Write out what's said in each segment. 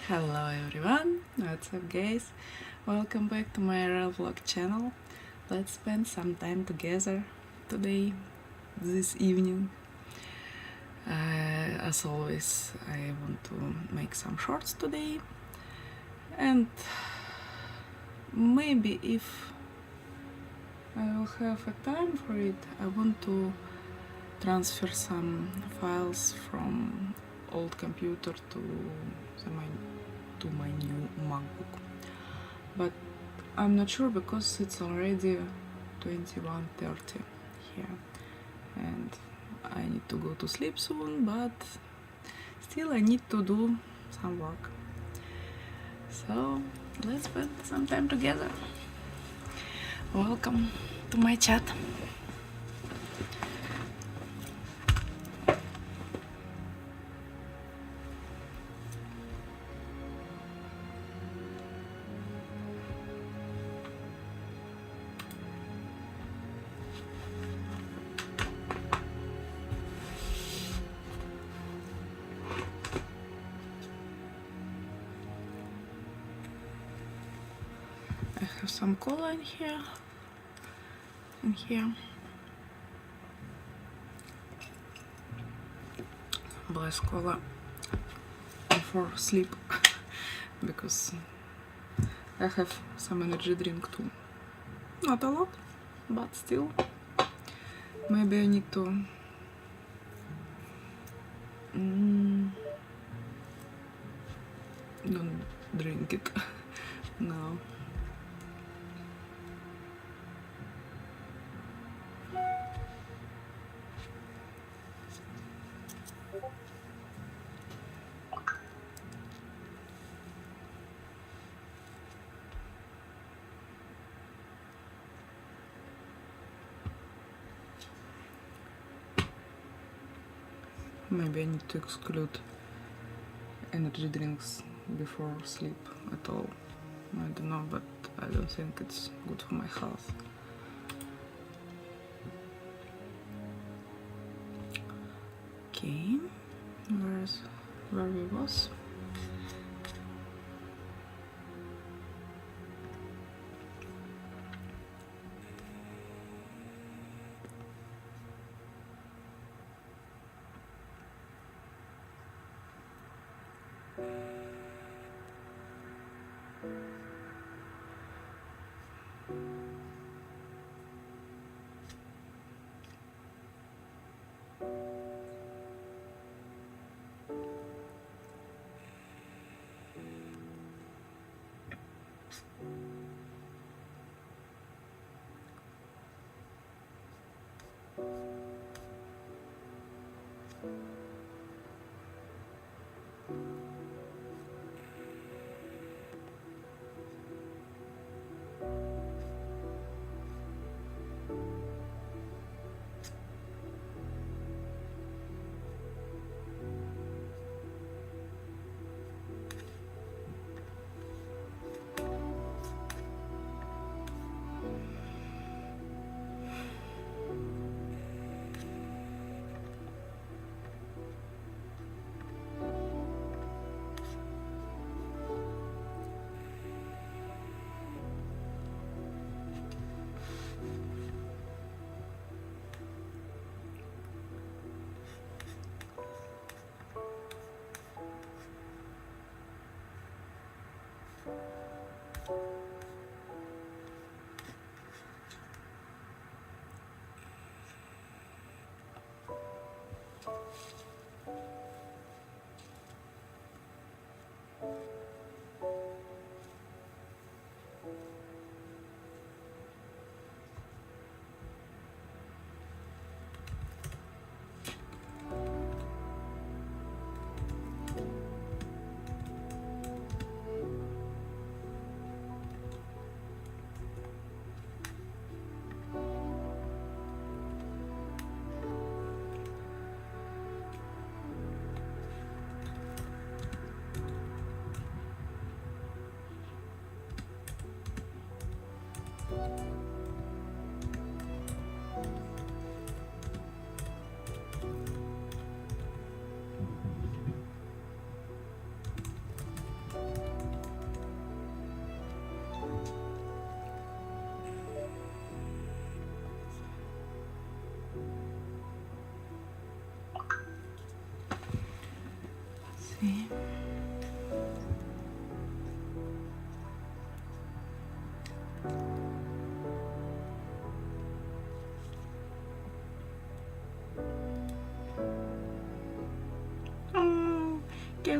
Hello everyone, what's up guys? Welcome back to my real vlog channel. Let's spend some time together today, this evening. As always, I want to make some shorts today, and maybe if I will have a time for it, I want to transfer some files from old computer to my new MacBook, but I'm not sure because it's already 21:30 here and I need to go to sleep soon, but still I need to do some work. So let's spend some time together. Welcome to my chat. I have some cola in here. Bless cola before sleep because I have some energy drink too. Not a lot, but still. Maybe I need to don't drink it now. Maybe I need to exclude energy drinks before sleep at all. I don't know, but I don't think it's good for my health. Okay, where we was?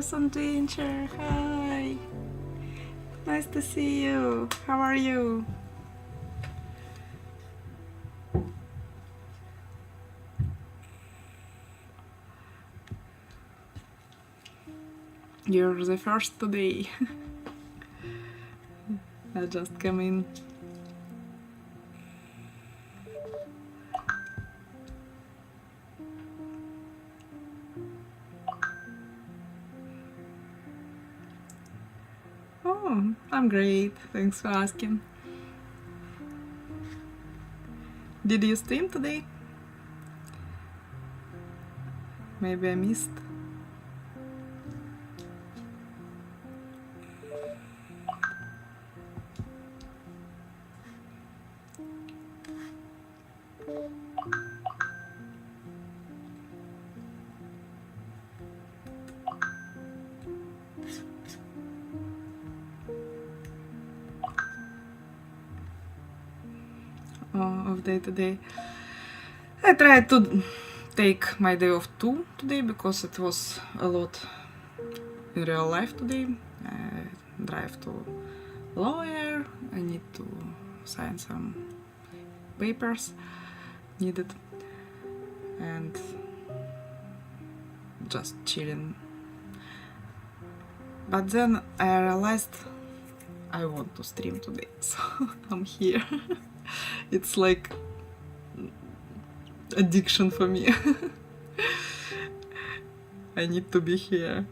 Sun Ginger, hi! Nice to see you. How are you? You're the first today. I just came in. Oh, I'm great. Thanks for asking. Did you stream today? Maybe I missed. Of day today. I tried to take my day off too today because it was a lot in real life today. I drive to lawyer, I need to sign some papers needed and just chilling. But then I realized I want to stream today, so I'm here. It's like addiction for me. I need to be here.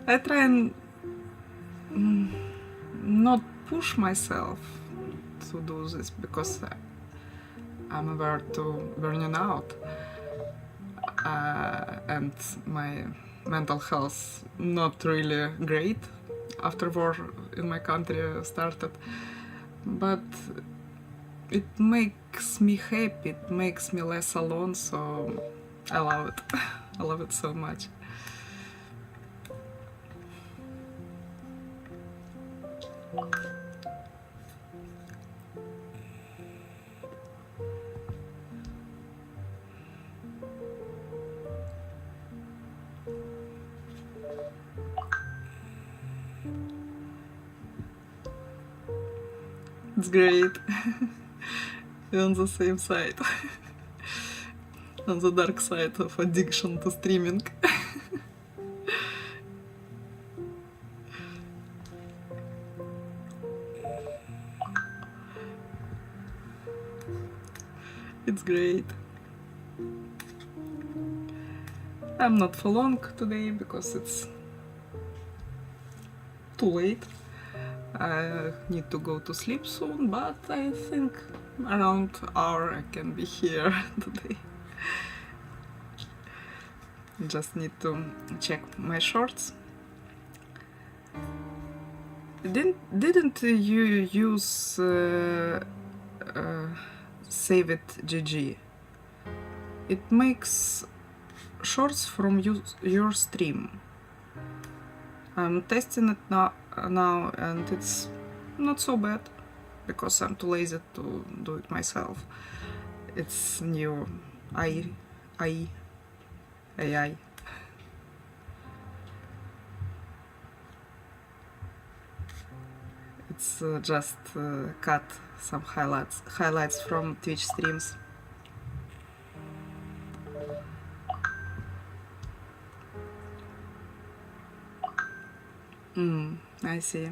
I try and not push myself to do this because I'm aware to burning out and my mental health not really great after war in my country started, but it makes me happy, it makes me less alone, so I love it. I love it so much. It's great. We're on the same side. On the dark side of addiction to streaming. It's great. I'm not for long today because it's too late. I need to go to sleep soon, but I think around hour I can be here today. Just need to check my shorts. Didn't you use Save It GG? It makes shorts from your stream. I'm testing it now and it's not so bad because I'm too lazy to do it myself. It's new AI. It's just cut some highlights from Twitch streams. I see.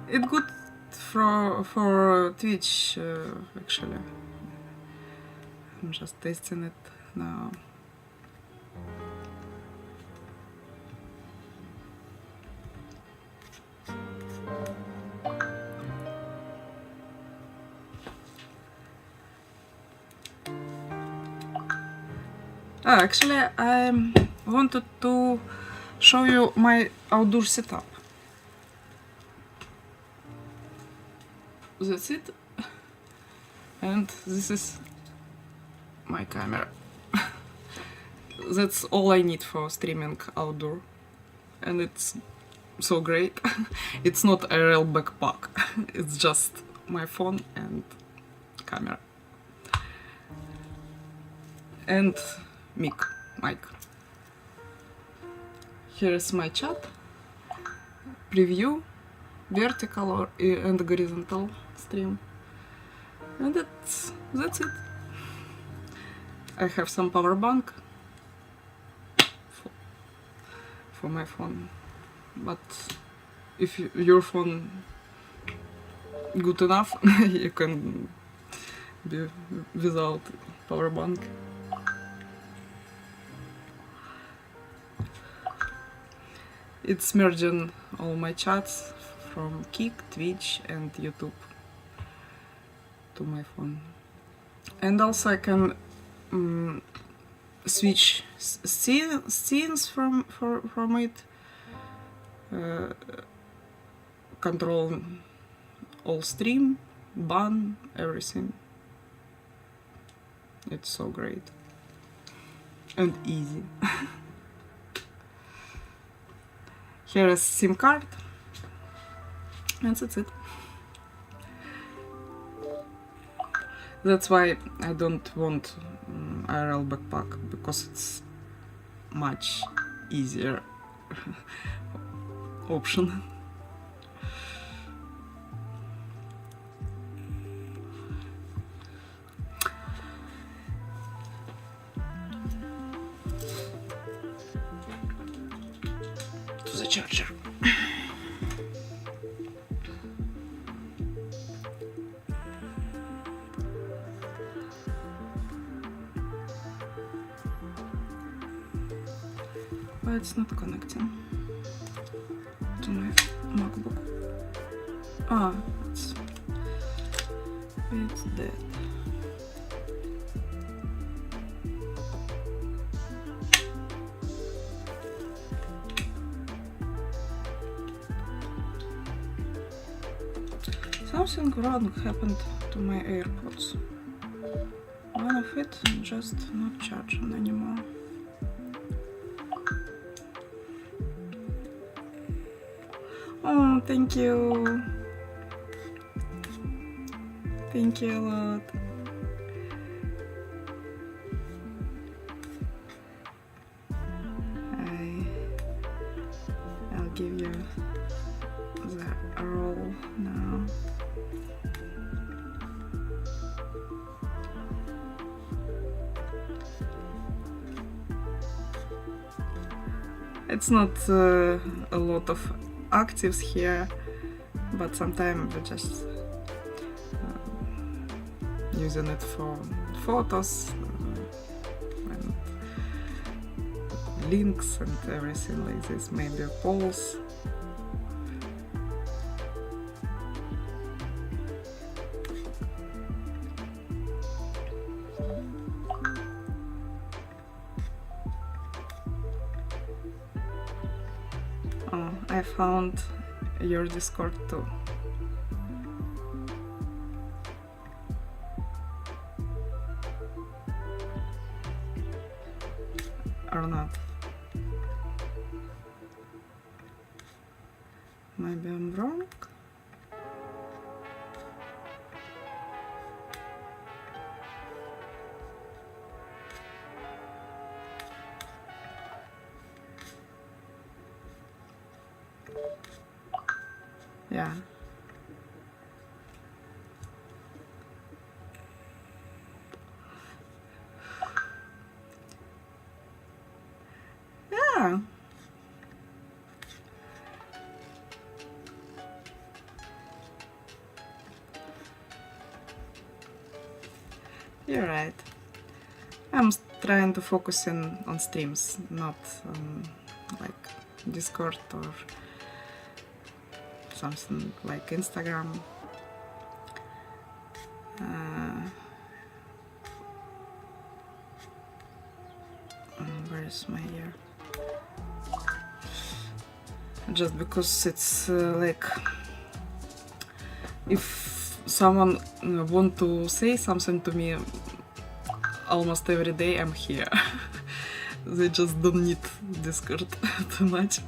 It's good for Twitch actually. I'm just testing it now. Actually, I wanted to show you my outdoor setup. That's it. And this is my camera. That's all I need for streaming outdoor, and it's so great. It's not a real backpack, it's just my phone and camera. And mic. Here's my chat, preview, vertical or and horizontal stream, and that's it. I have some power bank for my phone, but if your phone good enough, you can be without power bank. It's merging all my chats from Kik, Twitch and YouTube to my phone. And also I can switch scenes from it, control all stream, ban, everything. It's so great and easy. Here is SIM card, and that's it. That's why I don't want IRL backpack, because it's much easier option. To the charger. But it's not connecting to my MacBook. Ah, it's dead. Something wrong happened to my AirPods. One of it just not charging anymore. Oh, thank you. Thank you a lot. I'll give you the roll now. It's not a lot of actives here, but sometimes we're just using it for photos and links and everything like this, maybe polls. Oh, I found your Discord too. Or not. Maybe I'm wrong. Yeah. Yeah. You're right. I'm trying to focus on streams, not on like Discord or something like Instagram. Where is my ear? Just because it's like, if someone want to say something to me, almost every day I'm here. They just don't need Discord too much.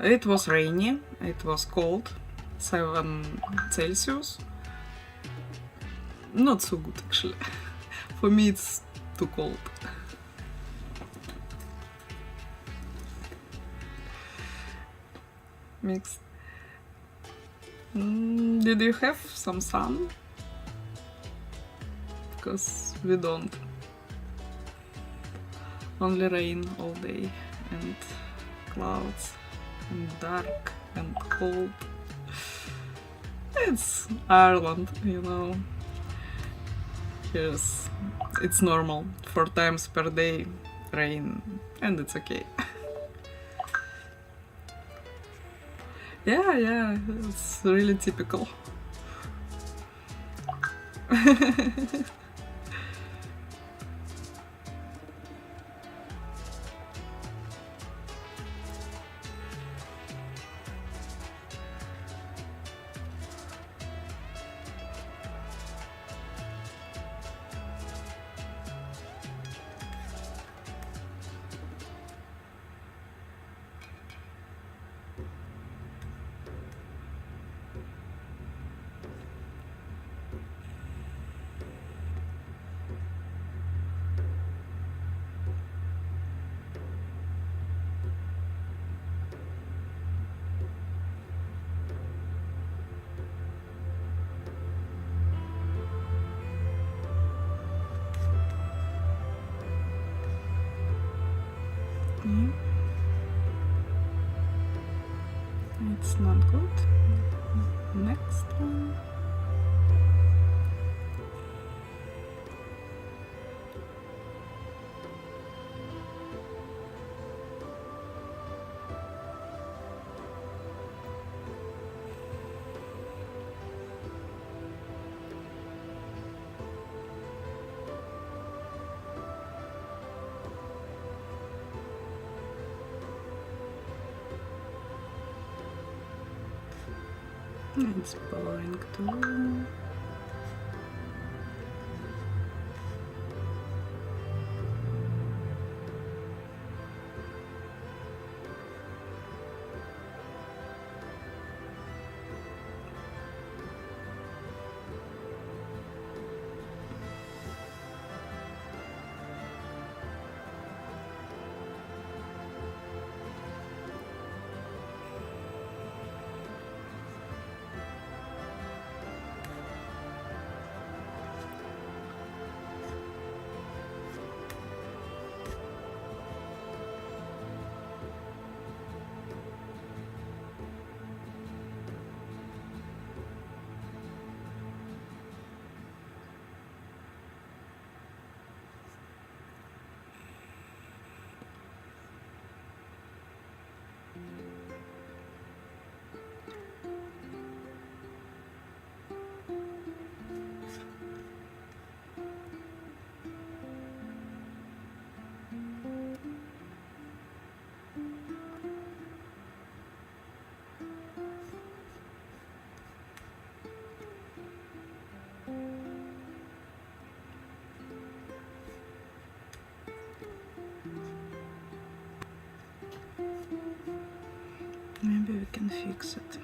It was rainy, it was cold, 7 Celsius. Not so good actually. For me it's too cold. Mixed. Did you have some sun? Because we don't. Only rain all day and clouds and dark and cold. It's Ireland, you know. Here's, it's normal. 4 times per day rain, and it's okay. Yeah, it's really typical. It's not good. Next one. It's boring too. Maybe we can fix it.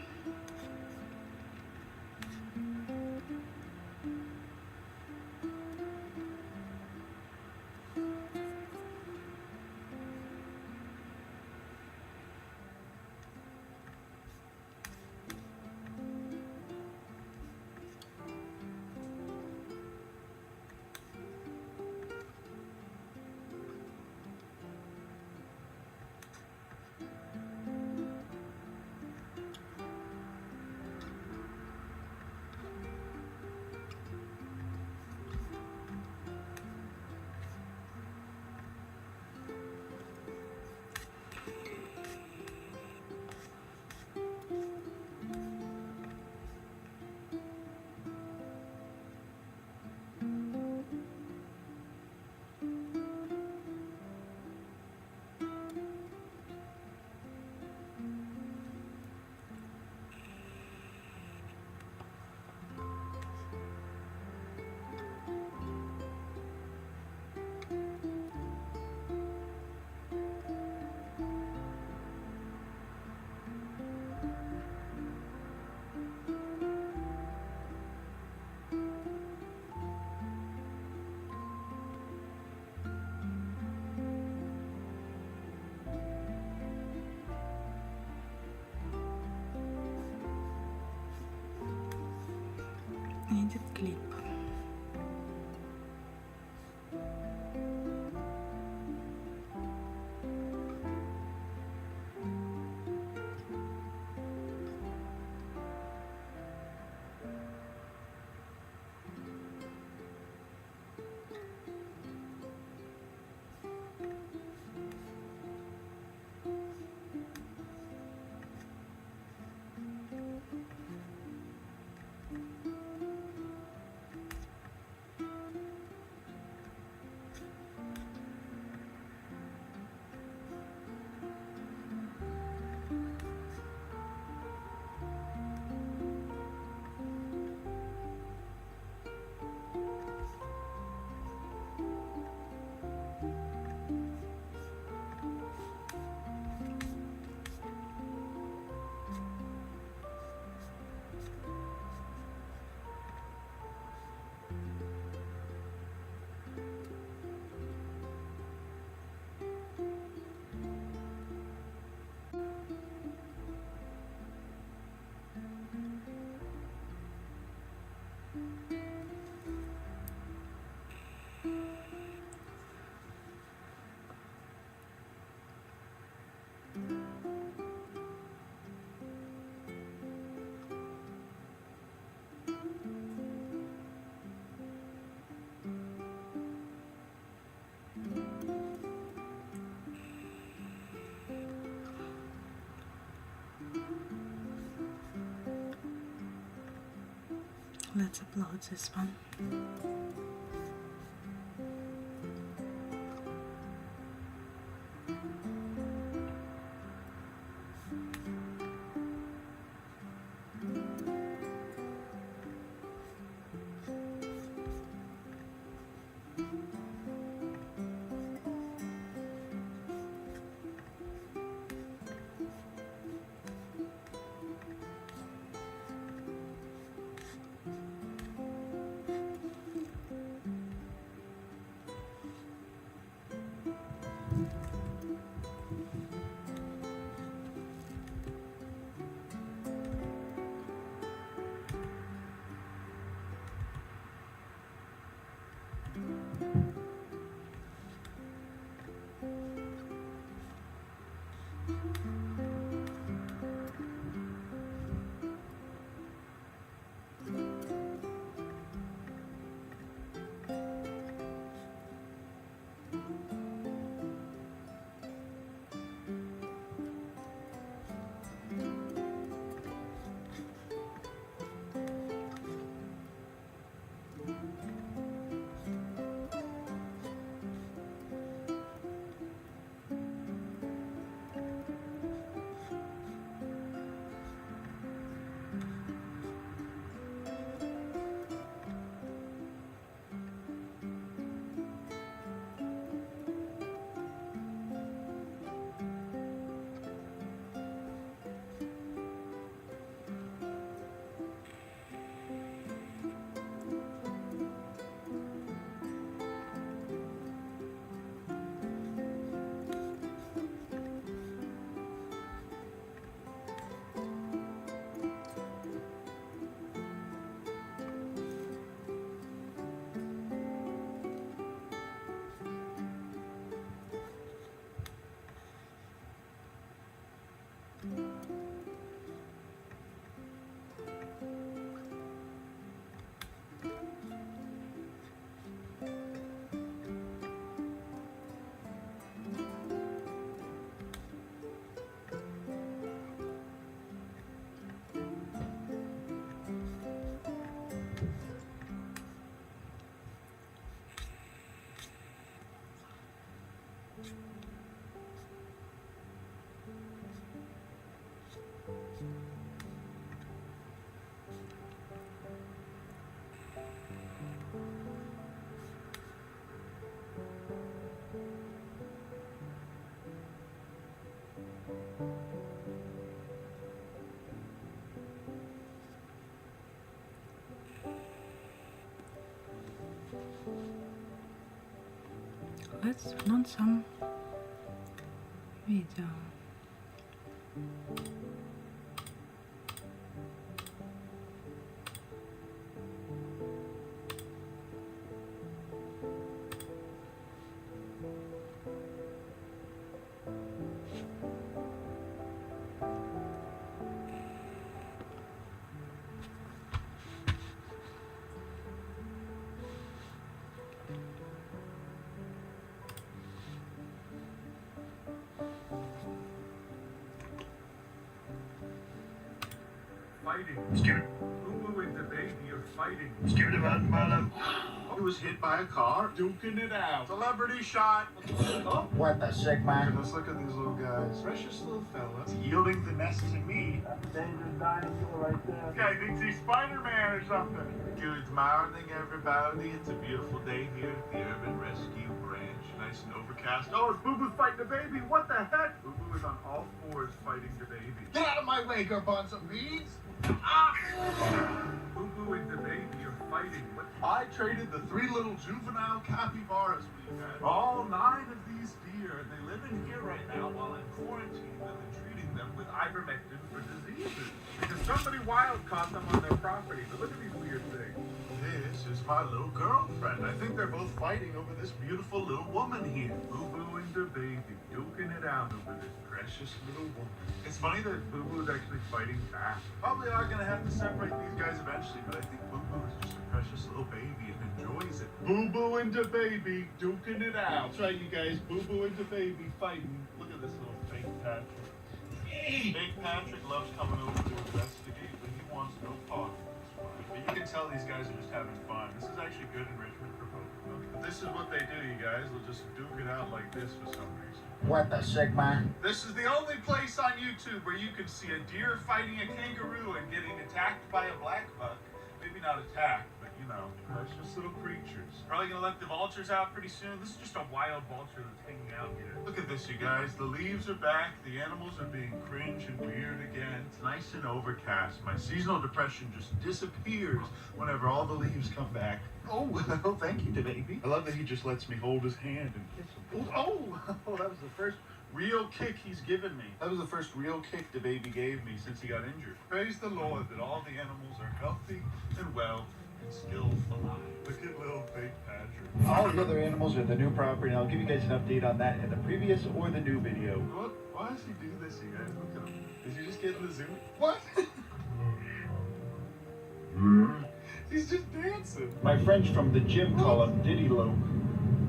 ended clip. Let's upload this one. Let's turn on some video. fighting. Boo-boo and the baby are fighting. He was hit by a car, duking it out. Celebrity shot. Oh. What the Sigma? Let's look at these little guys. Precious little fellas. Yielding the nest to me. That's a dangerous dinosaur right there. Guy thinks he's Spider-Man or something. Good morning, everybody. It's a beautiful day here at the Urban Rescue Branch. Nice and overcast. Oh, it's Boo-Boo's fighting the baby. What the heck? Boo-Boo is on all fours fighting the baby. Get out of my way, garbanzo beans! Ah! Boo-Boo and the baby are fighting. What? I traded the 3 little juvenile capybaras we had. All 9 of these deer, and they live in here right now while in quarantine. I've been treating them with ivermectin for diseases. Because somebody wild caught them on their property. But look at these weird things. This is my little girlfriend. I think they're both fighting over this beautiful little woman here. Boo-Boo and the baby duking it out over this precious little woman. It's funny that Boo-Boo is actually fighting back. Probably are going to have to separate these guys eventually, but I think Boo-Boo is just a precious little baby and enjoys it. Boo-Boo and the baby duking it out. That's right, you guys. Boo-Boo and the baby fighting. Look at this little fake Patrick. Fake Patrick loves coming over to investigate, but he wants no part of this one. But you can tell these guys are just having fun. This is actually good enrichment for both of them. But this is what they do, you guys. They'll just duke it out like this for some reason. What the Sigma? This is the only place on YouTube where you can see a deer fighting a kangaroo and getting attacked by a black buck. Maybe not attacked, but you know, precious little creatures. Probably gonna let the vultures out pretty soon. This is just a wild vulture that's hanging out here. Look at this, you guys. The leaves are back. The animals are being cringe and weird again. It's nice and overcast. My seasonal depression just disappears whenever all the leaves come back. Oh, well, thank you, baby. I love that he just lets me hold his hand and kiss him. Oh, that was the first real kick he's given me. That was the first real kick the baby gave me since he got injured. Praise the Lord that all the animals are healthy and well and still alive. Look at little fake Patrick. All the other animals are the new property, and I'll give you guys an update on that in the previous or the new video. What? Why does he do this, you guys? Look at him. Is he just getting the zoom? What? He's just dancing. My friends from the gym call him Diddy Lope.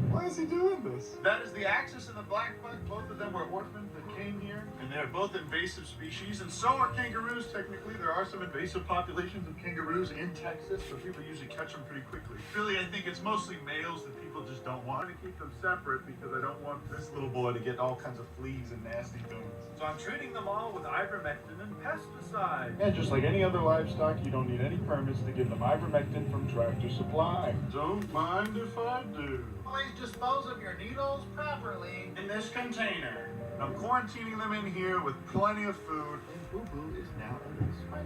Why is he doing this? That is the axis and the black buck. Both of them were orphaned that came here. And they're both invasive species. And so are kangaroos, technically. There are some invasive populations of kangaroos in Texas, so people usually catch them pretty quickly. Really, I think it's mostly males that people just don't want to keep them separate because I don't want this little boy to get all kinds of fleas and nasty things. So I'm treating them all with ivermectin and pesticides. And just like any other livestock, you don't need any permits to give them ivermectin from Tractor Supply. Don't mind if I do. Always dispose of your needles properly. In this container. I'm quarantining them in here with plenty of food. And Boo-Boo is now under the spider.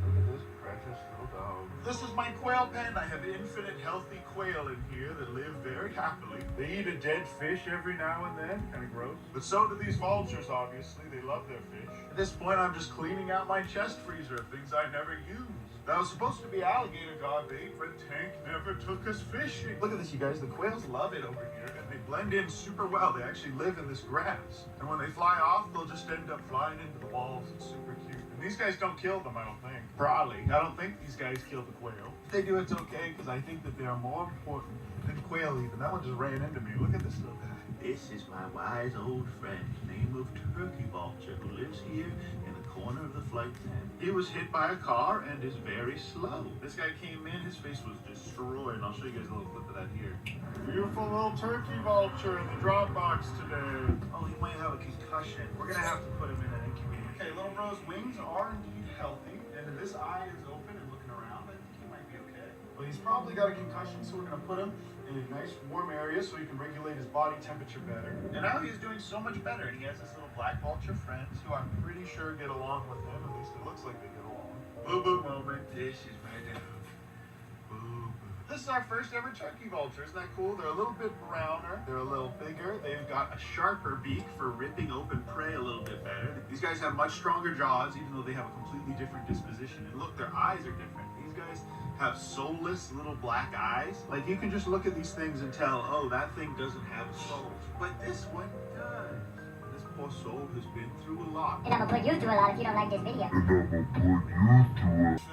Look at this precious little dog. This is my quail pen. I have infinite healthy quail in here that live very happily. They eat a dead fish every now and then. Kind of gross. But so do these vultures, obviously. They love their fish. At this point, I'm just cleaning out my chest freezer of things I never use. That was supposed to be alligator gar bait, but Tank never took us fishing. Look at this, you guys. The quails love it over here, and they blend in super well. They actually live in this grass. And when they fly off, they'll just end up flying into the walls. It's super cute. And these guys don't kill them, I don't think. Probably. I don't think these guys kill the quail. If they do, it's okay, because I think that they are more important than quail even. That one just ran into me. Look at this little guy. This is my wise old friend, name of Turkey Vulture, who lives here in the corner of the flight tent. He was hit by a car and is very slow. This guy came in, his face was destroyed, and I'll show you guys a little clip of that here. Beautiful little Turkey Vulture in the drop box today. Oh, he might have a concussion. We're gonna have to put him in an incubator. Okay, little bro's wings are indeed healthy, and if this eye is open and looking around, I think he might be okay. But he's probably got a concussion, so we're gonna put him in a nice warm area so he can regulate his body temperature better. And now he's doing so much better, and he has this little black vulture friends who I'm pretty sure get along with him. At least it looks like they get along. Boo-boo moment. This is my dog. Boo-boo. This is our first ever turkey vulture. Isn't that cool? They're a little bit browner. They're a little bigger. They've got a sharper beak for ripping open prey a little bit better. These guys have much stronger jaws, even though they have a completely different disposition. And look, their eyes are different. These guys have soulless little black eyes. Like, you can just look at these things and tell, oh, that thing doesn't have a soul. But this one does. This poor soul has been through a lot. And I'm gonna put you through a lot if you don't like this video. For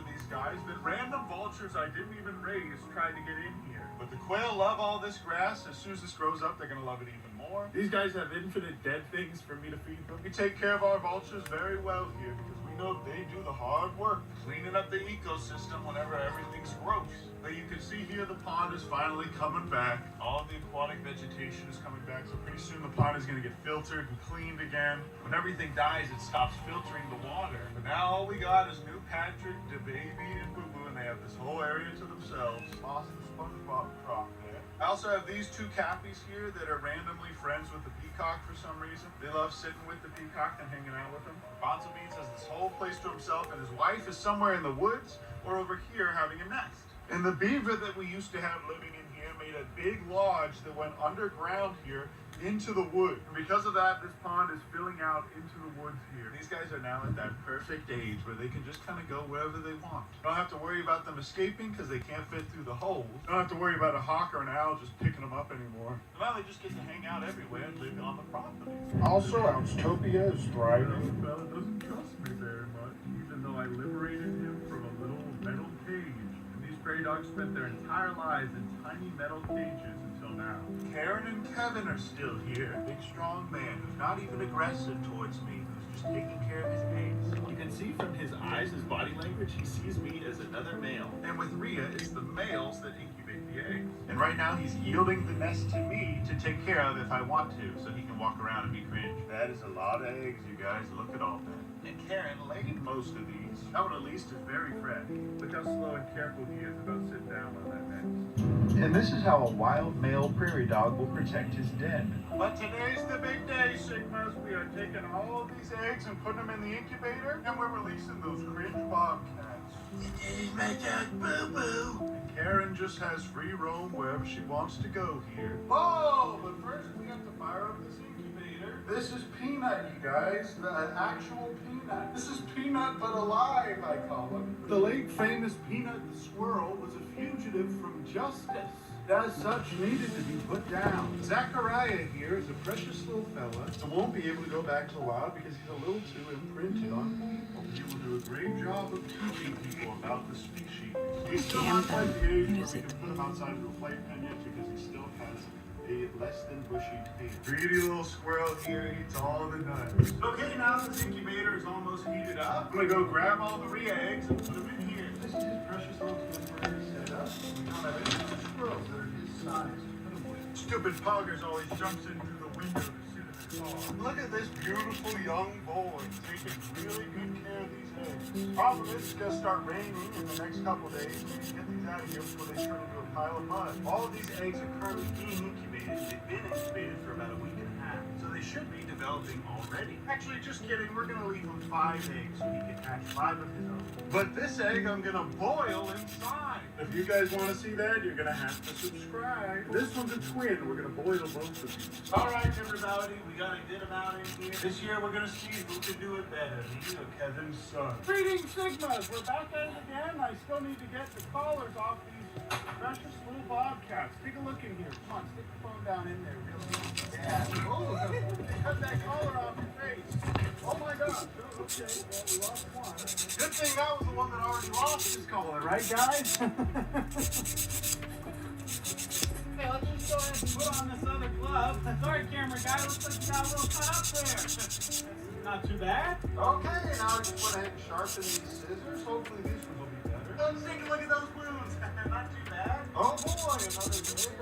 these guys, that random vultures I didn't even raise tried to get in here. But the quail love all this grass. As soon as this grows up, they're gonna love it even more. more. These guys have infinite dead things for me to feed them. We take care of our vultures very well here because we know they do the hard work, cleaning up the ecosystem whenever everything's gross. But you can see here the pond is finally coming back. All the aquatic vegetation is coming back, so pretty soon the pond is going to get filtered and cleaned again. When everything dies, it stops filtering the water. But now all we got is new Patrick, the baby, and Boo Boo, and they have this whole area to themselves. Awesome SpongeBob crop there. I also have these two cappies here that are randomly friends with the peacock for some reason. They love sitting with the peacock and hanging out with him. Bonzo Beans has this whole place to himself, and his wife is somewhere in the woods or over here having a nest. And the beaver that we used to have living in here made a big lodge that went underground here into the wood. And because of that, this pond is filling out into the woods here. These guys are now at that perfect age where they can just kind of go wherever they want. You don't have to worry about them escaping because they can't fit through the holes. You don't have to worry about a hawk or an owl just picking them up anymore. So now they just get to hang out everywhere and live on the property. Also, Ounce-topia is thriving. This fella doesn't trust me very much, even though I liberated him from a little metal cage. Prairie dogs spent their entire lives in tiny metal cages until now. Karen and Kevin are still here. Big, strong man who's not even aggressive towards me, who's just taking care of his eggs. You can see from his eyes, his body language, he sees me as another male. And with Rhea, it's the males that incubate the eggs. And right now, he's yielding the nest to me to take care of if I want to, so he can walk around and be cringe. That is a lot of eggs, you guys. Look at all that. And Karen laid most of these. That one at least is very fresh. Look how slow and careful he is about sitting down on that nest. And this is how a wild male prairie dog will protect his den. But today's the big day, Sigmas. We are taking all of these eggs and putting them in the incubator, and we're releasing those cringe bobcats. It is my dog Boo Boo. And Karen just has free roam wherever she wants to go here. Oh, but first we have to fire up this incubator. This is Peanut, you guys. The actual Peanut. This is Peanut but alive, I call him. The late famous Peanut the squirrel was a fugitive from justice. As such, needed to be put down. Zachariah here is a precious little fella and won't be able to go back to the wild because he's a little too imprinted on people. He will do a great job of teaching people about the species. He's still not quite the age where we can put him outside of the playpen yet because he still has a less than bushy tail. Greedy little squirrel here eats all the nuts. Okay, now this incubator is almost heated up. I'm gonna go grab all the Rhea eggs and put them in here. This is his precious little temporary setup. We don't have any other squirrels that are his size to put them with. Stupid Poggers always jumps in through the window to sit in the car. Look at this beautiful young boy taking really good care of these eggs. Problem is, it's gonna start raining in the next couple of days. We need to get these out of here before they turn into a pile of mud. All of these eggs are currently being incubated. They've been incubated for about a week and a half, so they should be developing already. Actually, just kidding. We're gonna leave him 5 eggs so he can hatch 5 of his own. But this egg I'm gonna boil inside. If you guys want to see that, you're gonna have to subscribe. This one's a twin. We're gonna boil both of these. All right, everybody, we gotta get them out in here. This year we're gonna see who can do it better, me or Kevin's son. Greetings, Sigmas. We're back at it again. I still need to get the collars off these precious little bobcats. Take a look in here. Come on, stick the phone down in there. Yeah. Oh, cut that collar off your face. Oh my gosh. Oh, okay. Well, we lost one. Good thing that was the one that already lost his collar, right, guys? Okay, let's just go ahead and put on this other glove. Sorry, camera guy. Looks like you got a little cut up there. That's not too bad. Okay, now I just went ahead and sharpen these scissors. Hopefully these ones will be better. Let's take a look at those wounds. Not too bad. Oh boy,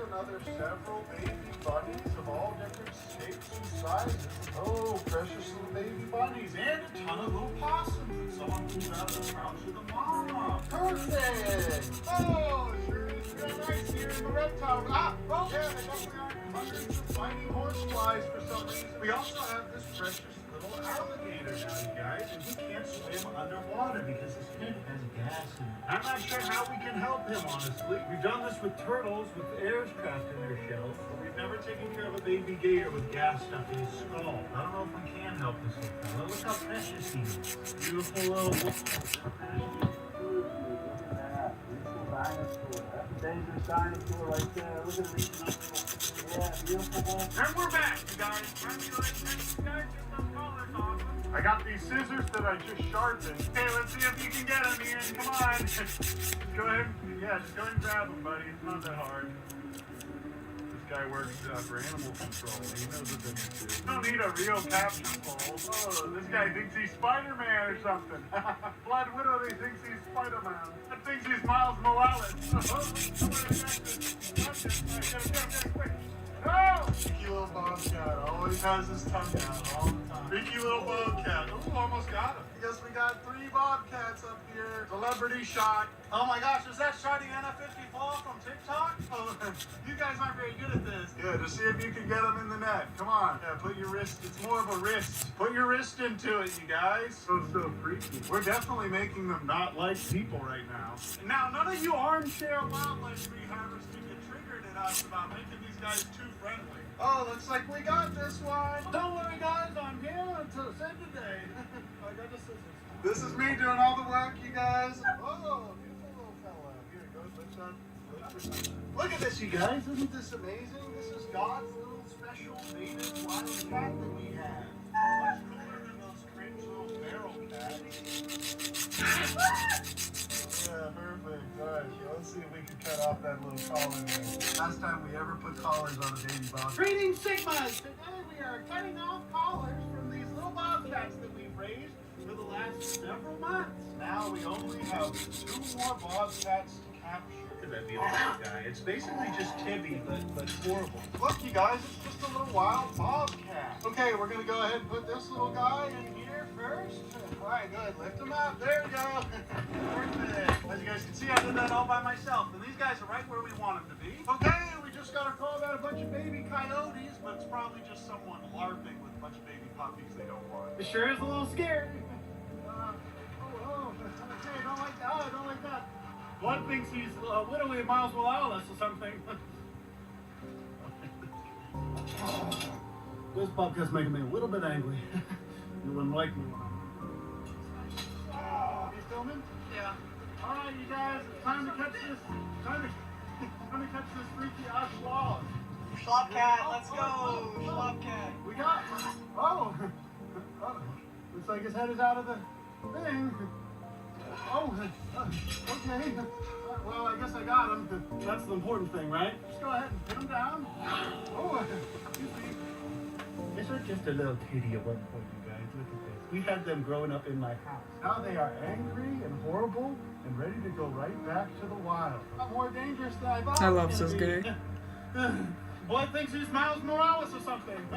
another several baby bunnies of all different shapes and sizes. Oh, precious little baby bunnies. And a ton of little possums that someone pulled out of the pouch of the mama. Perfect. Oh, sure is real nice here in the reptile. Oh, yeah, they definitely are hundreds of tiny horseflies for some reason. We also have this precious little alligator now, you guys, and he can't swim underwater because his head has gas in it. I'm not sure how we can help him, honestly. We've done this with turtles with airs trapped in their shells, but we've never taken care of a baby gator with gas stuck in his skull. I don't know if we can help this little fellow. Look how precious he is. Beautiful little dinosaur right there. Look at him reaching up. Yeah, beautiful. And we're back, you guys. I got these scissors that I just sharpened. Hey, let's see if you can get them, Ian. Come on. Just go ahead. Yeah, just go ahead and grab them, buddy. It's not that hard. Just guy works for animal control. He knows what they need to do. Don't need a real capture pole. Oh, this guy thinks he's Spider-Man or something. Blood Widow, he thinks he's Spider-Man. That thinks he's Miles Morales. No! Vickey little bobcat always has his tongue out all the time. Vickey little bobcat. Ooh, almost got him. I guess we got 3 bobcats up here. Celebrity shot. Oh my gosh, is that shotty Anna54 from TikTok? Oh, You guys aren't very good at this. yeah, to see if you can get them in the net. Come on. Yeah, put your wrist. It's more of a wrist. Put your wrist into it, you guys. So freaky. We're definitely making them not like people right now. Now, none of you armchair wildlife rehabbers can get triggered at us about making these guys too friendly. Oh, looks like we got this one. Don't worry, guys, I'm here until save the day. I got the scissors. This is me doing all the work, you guys. Oh, beautiful little fella. Here it goes. Lift up. Look at this, you guys. Isn't this amazing? This is God's little special native wild cat that we have. Much cooler than those cringe little feral cats. Yeah, perfect. All right, let's see if we can cut off that little collar there. Last time we ever put collars on a baby bobcat. Greetings, Sigmas! Today we are cutting off collars from these little bobcats that we've raised for the last several months. Now we only have 2 more bobcats to capture. Look at that beautiful guy. It's basically just Tibby, but horrible. Look, you guys, it's just a little wild bobcat. Okay, we're gonna go ahead and put this little guy in here first. All right, good. Lift him up. There we go. Perfect. As you guys can see, I did that all by myself, and these guys are right where we want them to be. Okay, we just got a call about a bunch of baby coyotes, but it's probably just someone LARPing with a bunch of baby puppies they don't want. It sure is a little scary. Okay, don't like that. Oh, don't like that. One thinks he's literally Miles Morales or something. This bobcat's making me a little bit angry. You wouldn't like me. You filming? Yeah. All right, you guys, it's time to catch this. Time to catch this freaky ass wall. Schlopcat, let's go! Schlopcat. We got. Oh. Looks like his head is out of the thing. Oh. Okay. Well, I guess I got him. That's the important thing, right? Just go ahead and put him down. Oh. Excuse me. These are just a little titty at one point, you guys. Look at this. We had them growing up in my house. Now they are angry and horrible and ready to go right back to the wild. Not more dangerous than I thought. I love this guy. Boy thinks he's Miles Morales or something.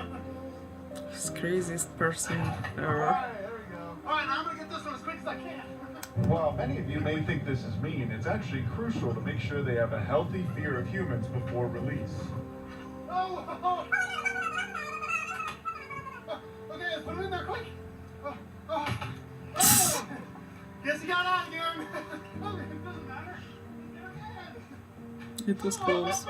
He's the craziest person ever. Alright, there we go. Alright, now I'm gonna get this one as quick as I can. While many of you may think this is mean, it's actually crucial to make sure they have a healthy fear of humans before release. Oh. Okay, let's put him in there quick. Oh. Guess he got out again. It doesn't matter. It was close.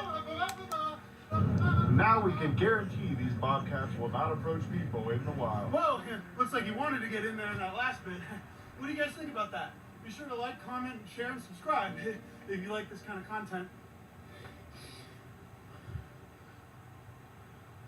Now we can guarantee these bobcats will not approach people in the wild. Well, looks like you wanted to get in there in that last bit. What do you guys think about that? Be sure to like, comment, share, and subscribe if you like this kind of content.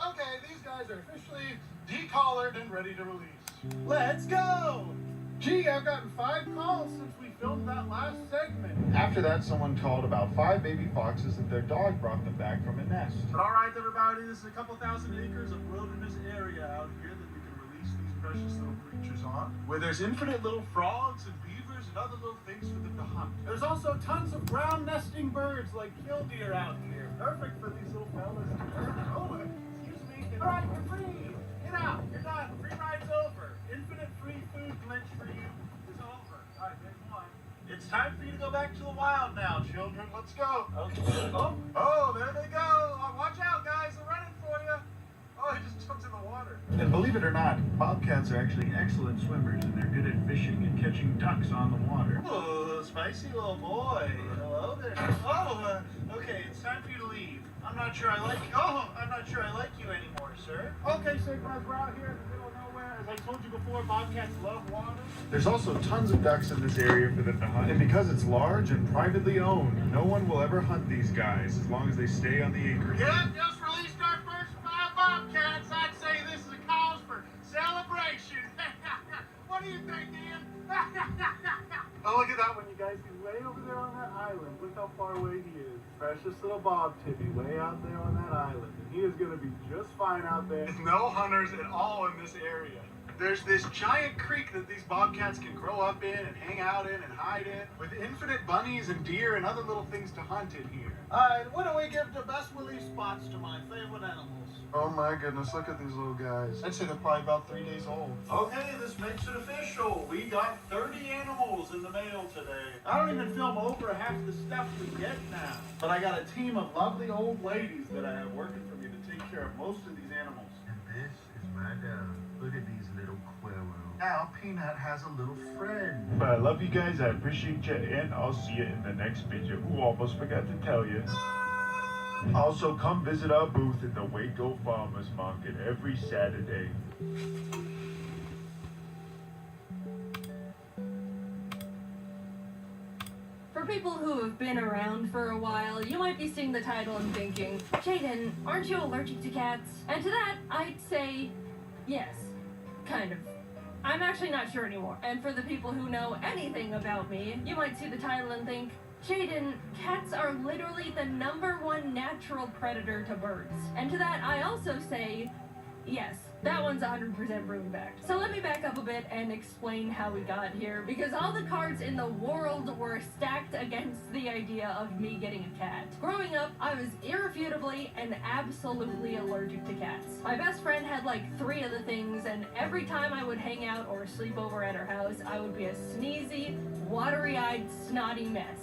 Okay, these guys are officially decollared and ready to release. Let's go! Gee, I've gotten 5 calls since we filmed that last segment. After that, someone called about 5 baby foxes that their dog brought them back from a nest. But all right, everybody, this is a couple thousand acres of wilderness area out here that we can release these precious little creatures on, where there's infinite little frogs and beavers and other little things for them to hunt. There's also tons of ground nesting birds like killdeer out here. Perfect for these little fellas. Oh, excuse me. All right, you're free. Get out. You're done. Free ride's over. Infinite free food glitch for you is over. All right, there's one. It's time for you to go back to the wild now, children. Let's go. Okay. Oh, there they go. Watch out, guys. They're running for you. Oh, he just jumped in the water. And believe it or not, bobcats are actually excellent swimmers, and they're good at fishing and catching ducks on the water. Oh, spicy little boy. Hello there. Oh, okay. It's time for you to leave. I'm not sure I like you. Oh, I'm not sure I like you anymore, sir. Okay, so guys, we're out here in the middle of nowhere. As I told you before, bobcats love water. There's also tons of ducks in this area for them to hunt, and because it's large and privately owned, no one will ever hunt these guys as long as they stay on the acreage. Yep, just released our first 5 bobcats. I'd say this is a cause for celebration. What do you think, Ian? Oh, look at that one, you guys. He's way over there on that island. Look how far away he is. precious little Bob Tippy way out there on that island, and he is going to be just fine out there. There's no hunters at all in this area. There's this giant creek that these bobcats can grow up in and hang out in and hide in, with infinite bunnies and deer and other little things to hunt in here. Alright, what do we give the best relief spots to my favorite animals? Oh my goodness, look at these little guys. I'd say they're probably about 3 days old. Okay, this makes it official. We got 30 animals in the mail today. I don't even film over half the stuff we get now. But I got a team of lovely old ladies that I have working for me to take care of most of these animals. And this is my dog. Look at these little quillos. Now Peanut has a little friend. But I love you guys, I appreciate you, and I'll see you in the next video. Ooh, almost forgot to tell you. Also, come visit our booth at the Waco Farmers Market every Saturday. For people who have been around for a while, you might be seeing the title and thinking, Jaden, aren't you allergic to cats? And to that, I'd say, yes, kind of. I'm actually not sure anymore. And for the people who know anything about me, you might see the title and think, Jaden, cats are literally the #1 natural predator to birds. And to that, I also say, yes, that one's 100% proven fact. So let me back up a bit and explain how we got here, because all the cards in the world were stacked against the idea of me getting a cat. Growing up, I was irrefutably and absolutely allergic to cats. My best friend had like 3 of the things, and every time I would hang out or sleep over at her house, I would be a sneezy, watery-eyed, snotty mess.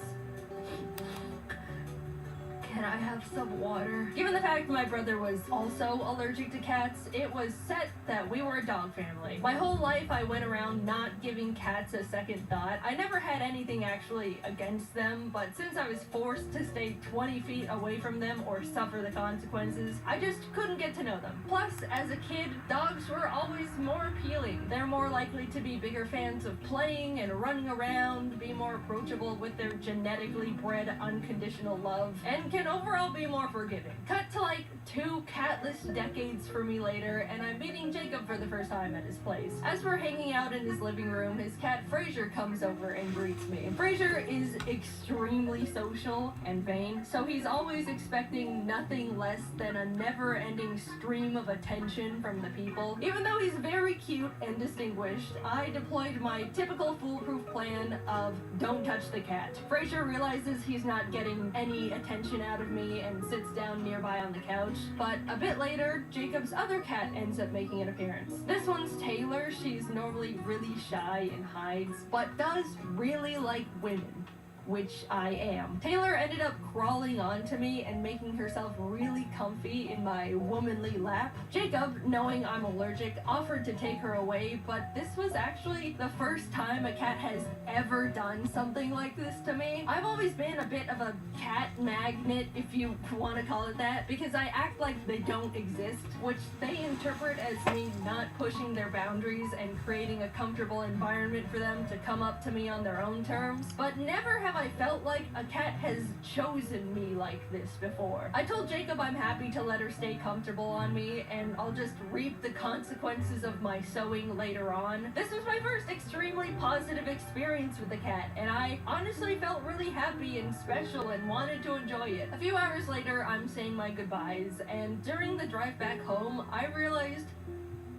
Can I have some water? Given the fact my brother was also allergic to cats, it was set that we were a dog family. My whole life I went around not giving cats a second thought. I never had anything actually against them, but since I was forced to stay 20 feet away from them or suffer the consequences, I just couldn't get to know them. Plus, as a kid, dogs were always more appealing. They're more likely to be bigger fans of playing and running around, be more approachable with their genetically bred unconditional love, and can overall be more forgiving. Cut to like 2 catless decades for me later, and I'm meeting Jacob for the first time at his place. As we're hanging out in his living room, his cat Fraser comes over and greets me. Fraser is extremely social and vain, so he's always expecting nothing less than a never-ending stream of attention from the people. Even though he's very cute and distinguished, I deployed my typical foolproof plan of don't touch the cat. Fraser realizes he's not getting any attention out of me and sits down nearby on the couch, but a bit later, Jacob's other cat ends up making an appearance. This one's Taylor. She's normally really shy and hides, but does really like women, which I am. Taylor ended up crawling onto me and making herself really comfy in my womanly lap. Jacob, knowing I'm allergic, offered to take her away, but this was actually the first time a cat has ever done something like this to me. I've always been a bit of a cat magnet, if you want to call it that, because I act like they don't exist, which they interpret as me not pushing their boundaries and creating a comfortable environment for them to come up to me on their own terms. But never have I felt like a cat has chosen me like this before. I told Jacob I'm happy to let her stay comfortable on me, and I'll just reap the consequences of my sewing later on. This was my first extremely positive experience with the cat, and I honestly felt really happy and special and wanted to enjoy it. A few hours later, I'm saying my goodbyes, and during the drive back home, I realized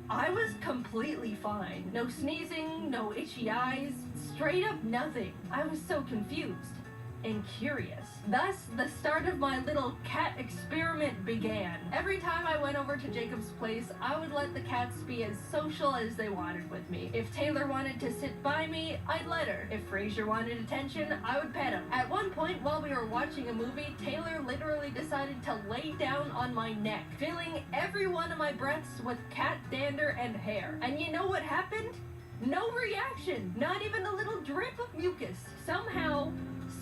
I was completely fine. No sneezing, no itchy eyes, straight up nothing. I was so confused and curious. Thus, the start of my little cat experiment began. Every time I went over to Jacob's place, I would let the cats be as social as they wanted with me. If Taylor wanted to sit by me, I'd let her. If Fraser wanted attention, I would pet him. At one point, while we were watching a movie, Taylor literally decided to lay down on my neck, filling every one of my breaths with cat dander and hair. And you know what happened? No reaction, not even a little drip of mucus. Somehow,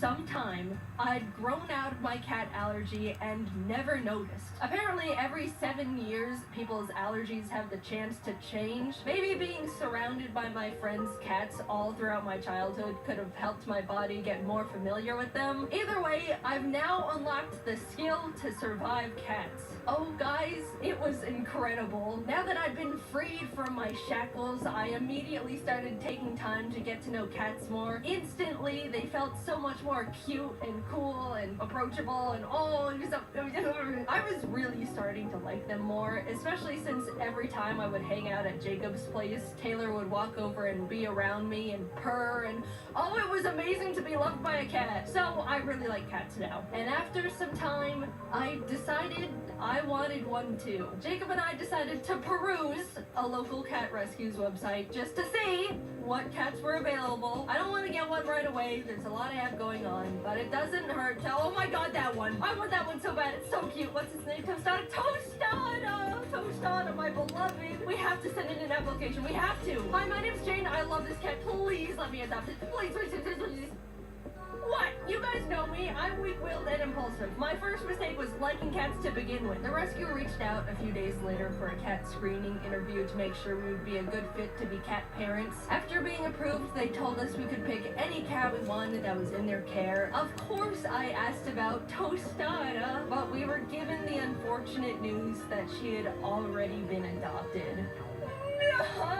sometime, I'd grown out of my cat allergy and never noticed. Apparently, every 7 years, people's allergies have the chance to change. Maybe being surrounded by my friends' cats all throughout my childhood could have helped my body get more familiar with them. Either way, I've now unlocked the skill to survive cats. Oh guys, it was incredible. Now that I'd been freed from my shackles, I immediately started taking time to get to know cats more. Instantly, they felt so much much more cute and cool and approachable and I was really starting to like them more, especially since every time I would hang out at Jacob's place, Taylor would walk over and be around me and purr, and oh, it was amazing to be loved by a cat. So I really like cats now. And after some time, I decided I wanted one too. Jacob and I decided to peruse a local cat rescues website just to see what cats were available. I don't want to get one right away. There's a lot I have going on, but it doesn't hurt to, oh my god, that one. I want that one so bad. It's so cute. What's his name? Tostada? Tostada, my beloved. We have to send in an application. We have to. Hi, my name's Jane. I love this cat. Please let me adopt it. Please. What? You guys know me. I'm weak-willed and impulsive. My first mistake was liking cats to begin with. The rescue reached out a few days later for a cat screening interview to make sure we would be a good fit to be cat parents. After being approved, they told us we could pick any cat we wanted that was in their care. Of course, I asked about Tostada, but we were given the unfortunate news that she had already been adopted. No!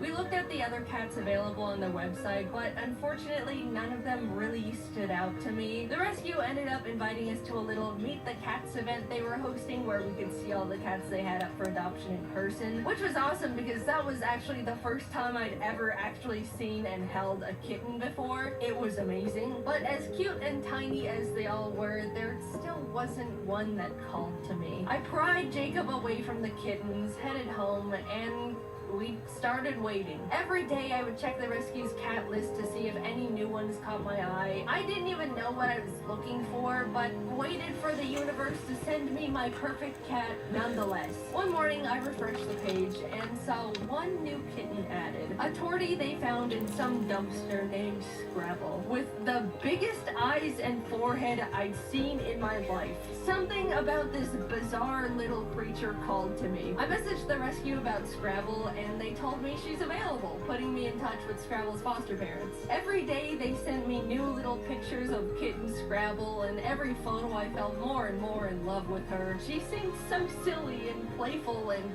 We looked at the other cats available on the website, but unfortunately none of them really stood out to me. The rescue ended up inviting us to a little Meet the Cats event they were hosting where we could see all the cats they had up for adoption in person, which was awesome because that was actually the first time I'd ever actually seen and held a kitten before. It was amazing, but as cute and tiny as they all were, there still wasn't one that called to me. I pried Jacob away from the kittens, headed home, and we started waiting. Every day I would check the rescue's cat list to see if any new ones caught my eye. I didn't even know what I was looking for, but waited for the universe to send me my perfect cat nonetheless. One morning I refreshed the page and saw one new kitten added. A tortie they found in some dumpster named Scrabble, with the biggest eyes and forehead I'd seen in my life. Something about this bizarre little creature called to me. I messaged the rescue about Scrabble and they told me she's available, putting me in touch with Scrabble's foster parents. Every day they sent me new little pictures of kitten Scrabble, and every photo I fell more and more in love with her. She seemed so silly and playful, and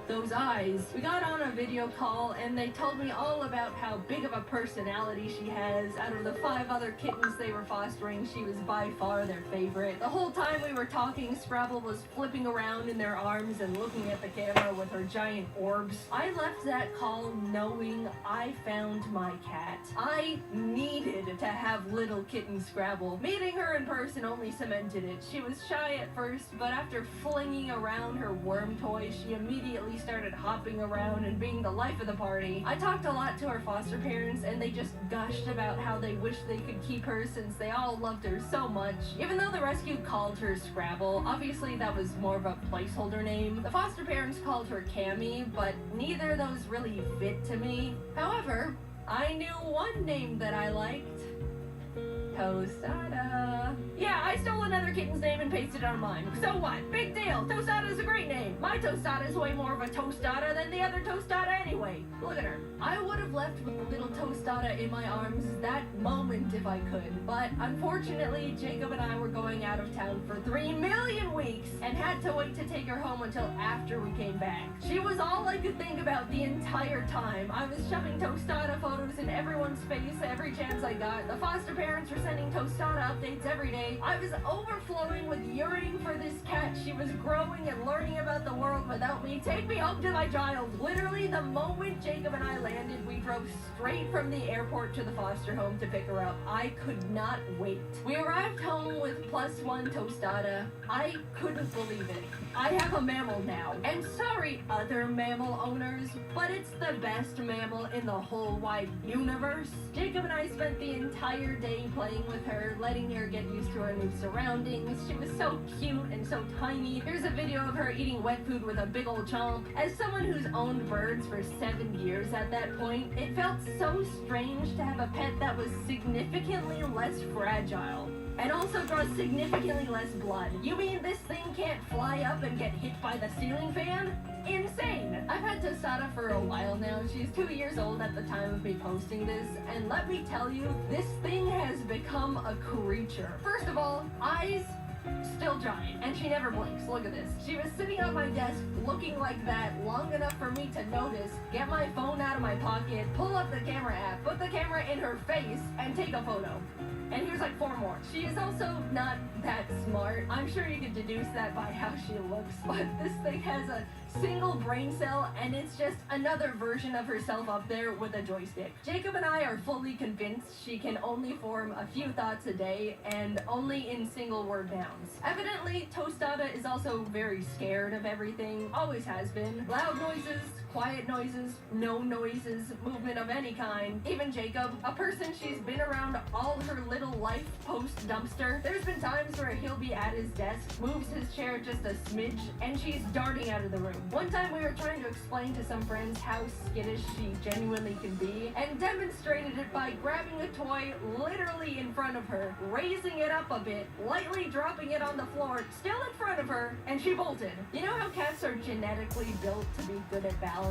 those eyes. We got on a video call and they told me all about how big of a personality she has. Out of the 5 other kittens they were fostering, she was by far their favorite. The whole time we were talking, Scrabble was flipping around in their arms and looking at the camera with her giant orbs. I left that call knowing I found my cat. I needed to have little kitten Scrabble. Meeting her in person only cemented it. She was shy at first, but after flinging around her worm toy, she immediately started hopping around and being the life of the party. I talked a lot to her foster parents and they just gushed about how they wish they could keep her since they all loved her so much. Even though the rescue called her Scrabble, obviously that was more of a placeholder name. The foster parents called her Cammy, but neither of those really fit to me. However, I knew one name that I liked. Tostada. Yeah, I stole another kitten's name and pasted it on mine. So what? Big deal. Tostada's a great name. My Tostada is way more of a tostada than the other Tostada anyway. Look at her. I would have left with the little Tostada in my arms that moment if I could. But unfortunately, Jacob and I were going out of town for 3 million weeks and had to wait to take her home until after we came back. She was all I could think about the entire time. I was shoving Tostada photos in everyone's face every chance I got. The foster parents were sending Tostada updates every day. I was overflowing with yearning for this cat. She was growing and learning about the world without me. Take me home to my child. Literally, the moment Jacob and I landed, we drove straight from the airport to the foster home to pick her up. I could not wait. We arrived home with +1 Tostada. I couldn't believe it. I have a mammal now. And sorry, other mammal owners, but it's the best mammal in the whole wide universe. Jacob and I spent the entire day playing with her, letting her get used to her new surroundings. She was so cute and so tiny. Here's a video of her eating wet food with a big old chomp. As someone who's owned birds for 7 years at that point, it felt so strange to have a pet that was significantly less fragile and also draws significantly less blood. You mean this thing can't fly up and get hit by the ceiling fan? Insane! I've had Tostada for a while now. She's 2 years old at the time of me posting this, and let me tell you, this thing has become a creature. First of all, eyes still giant, and she never blinks. Look at this. She was sitting on my desk looking like that long enough for me to notice, get my phone out of my pocket, pull up the camera app, put the camera in her face, and take a photo. And here's like 4 more. She is also not that smart. I'm sure you could deduce that by how she looks, but this thing has a single brain cell, and it's just another version of herself up there with a joystick. Jacob and I are fully convinced she can only form a few thoughts a day, and only in single word nouns. Evidently, Tostada is also very scared of everything, always has been. Loud noises, quiet noises, no noises, movement of any kind. Even Jacob, a person she's been around all her little life post-dumpster. There's been times where he'll be at his desk, moves his chair just a smidge, and she's darting out of the room. One time we were trying to explain to some friends how skittish she genuinely can be, and demonstrated it by grabbing a toy literally in front of her, raising it up a bit, lightly dropping it on the floor, still in front of her, and she bolted. You know how cats are genetically built to be good at balancing?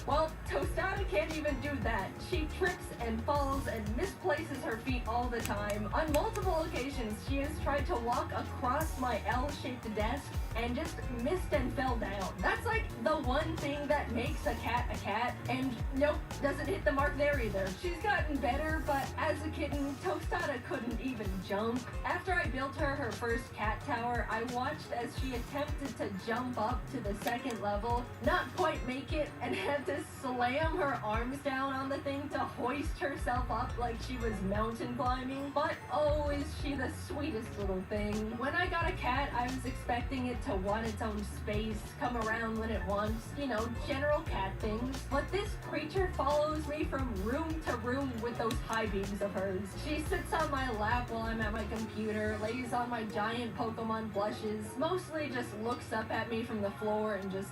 Well, Tostada can't even do that. She trips and falls and misplaces her feet all the time. On multiple occasions, she has tried to walk across my L-shaped desk and just missed and fell down. That's like the one thing that makes a cat, and nope, doesn't hit the mark there either. She's gotten better, but as a kitten, Tostada couldn't even jump. After I built her first cat tower, I watched as she attempted to jump up to the 2nd level, not quite make it, and had to slam her arms down on the thing to hoist herself up like she was mountain climbing. But oh, is she the sweetest little thing. When I got a cat, I was expecting it to want its own space, come around when it wants, you know, general cat things. But this creature follows me from room to room with those high beams of hers. She sits on my lap while I'm at my computer, lays on my giant Pokemon plushes, mostly just looks up at me from the floor and just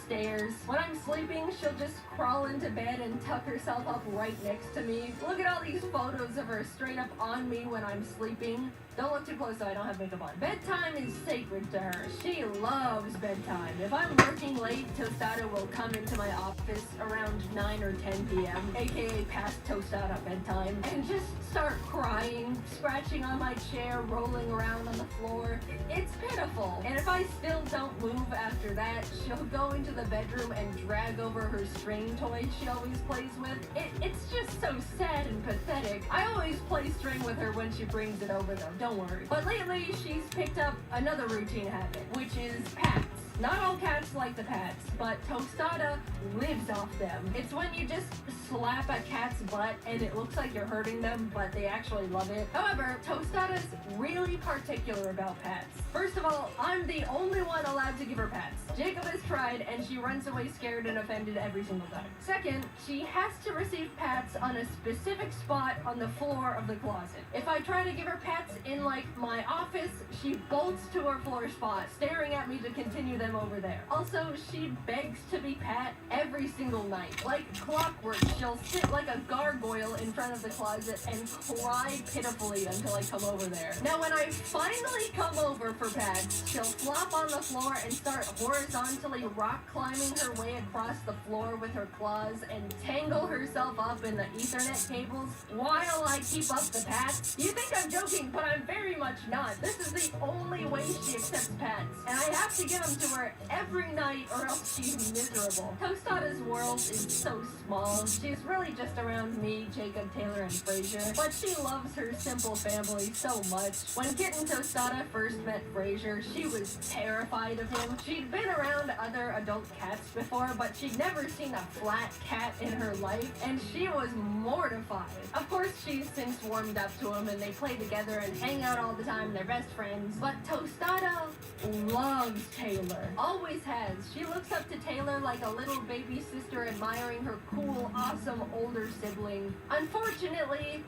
stares. When I'm sleeping, she'll just crawl into bed and tuck herself up right next to me. Look at all these photos of her straight up on me when I'm sleeping. Don't look too close so I don't have makeup on. Bedtime is sacred to her. She loves bedtime. If I'm working late, Tostada will come into my office around 9 or 10 p.m., aka past Tostada bedtime, and just start crying, scratching on my chair, rolling around on the floor. It's pitiful. And if I still don't move after that, she'll go into the bedroom and drag over her string toy she always plays with. It's just so sad and pathetic. I always play string with her when she brings it over though. Don't worry. But lately, she's picked up another routine habit, which is pats. Not all cats like the pats, but Tostada lives off them. It's when you just slap a cat's butt and it looks like you're hurting them, but they actually love it. However, Tostada's really particular about pats. First of all, I'm the only one allowed to give her pats. Jacob has tried, and she runs away scared and offended every single time. Second, she has to receive pats on a specific spot on the floor of the closet. If I try to give her pats in, like, my office, she bolts to her floor spot, staring at me to continue them over there. Also, she begs to be pat every single night. Like clockwork, she'll sit like a gargoyle in front of the closet and cry pitifully until I come over there. Now, when I finally come over for pats, she'll flop on the floor and start horizontally rock climbing her way across the floor with her claws and tangle herself up in the Ethernet cables while I keep up the pats. You think I'm joking, but I'm very much not. This is the only way she accepts pats, and I have to give them to her every night or else she's miserable. Tostada's world is so small. She's really just around me, Jacob, Taylor, and Frasier, but she loves her simple family so much. When Kitten Tostada first met Frasier, she was terrified of him. She'd been around other adult cats before, but she'd never seen a flat cat in her life, and she was mortified. Of course, she's since warmed up to him, and they play together and hang out all the time. They're best friends. But Tostada loves Taylor. Always has. She looks up to Taylor like a little baby sister admiring her cool, awesome older sibling. Unfortunately,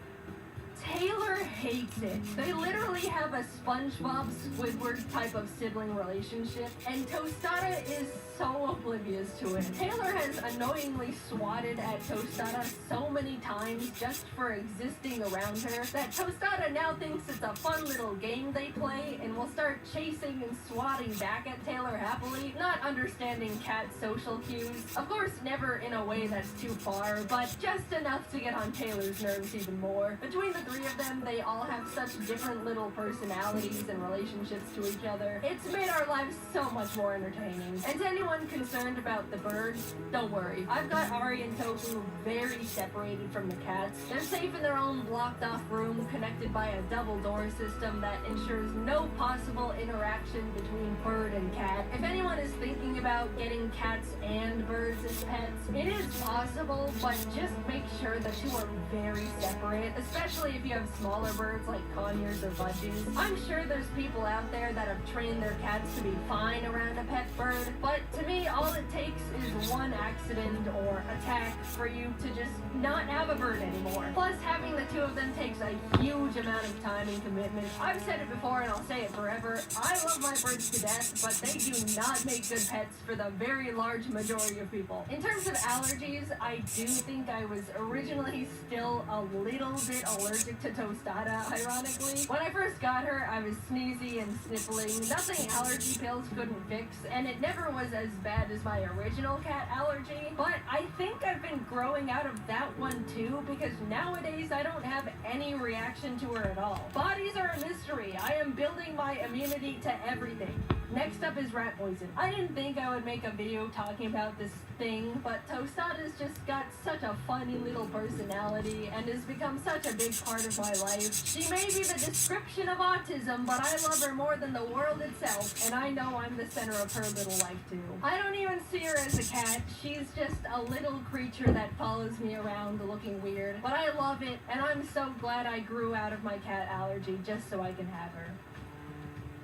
Taylor hates it. They literally have a SpongeBob Squidward type of sibling relationship, and Tostada is so oblivious to it. Taylor has annoyingly swatted at Tostada so many times just for existing around her that Tostada now thinks it's a fun little game they play and will start chasing and swatting back at Taylor happily, not understanding cat social cues. Of course, never in a way that's too far, but just enough to get on Taylor's nerves even more. Between the three of them, they all have such different little personalities and relationships to each other. It's made our lives so much more entertaining. And to anyone concerned about the birds, don't worry. I've got Ari and Tofu very separated from the cats. They're safe in their own blocked-off room connected by a double door system that ensures no possible interaction between bird and cat. If anyone is thinking about getting cats and birds as pets, it is possible, but just make sure the two are very separate, especially if you have smaller birds like conures or budgies. I'm sure there's people out there that have trained their cats to be fine around a pet bird, but to me, all it takes is one accident or attack for you to just not have a bird anymore. Plus, having the two of them takes a huge amount of time and commitment. I've said it before and I'll say it forever. I love my birds to death, but they do not make good pets for the very large majority of people. In terms of allergies, I do think I was originally still a little bit allergic to Tostada, ironically. When I first got her, I was sneezy and sniffling. Nothing allergy pills couldn't fix, and it never was as bad as my original cat allergy. But I think I've been growing out of that one too, because nowadays I don't have any reaction to her at all. Bodies are a mystery. I am building my immunity to everything. Next up is rat poison. I didn't think I would make a video talking about this thing, but Tostada's just got such a funny little personality and has become such a big part of my life. She may be the description of autism, but I love her more than the world itself, and I know I'm the center of her little life too. I don't even see her as a cat. She's just a little creature that follows me around looking weird, but I love it, and I'm so glad I grew out of my cat allergy just so I can have her.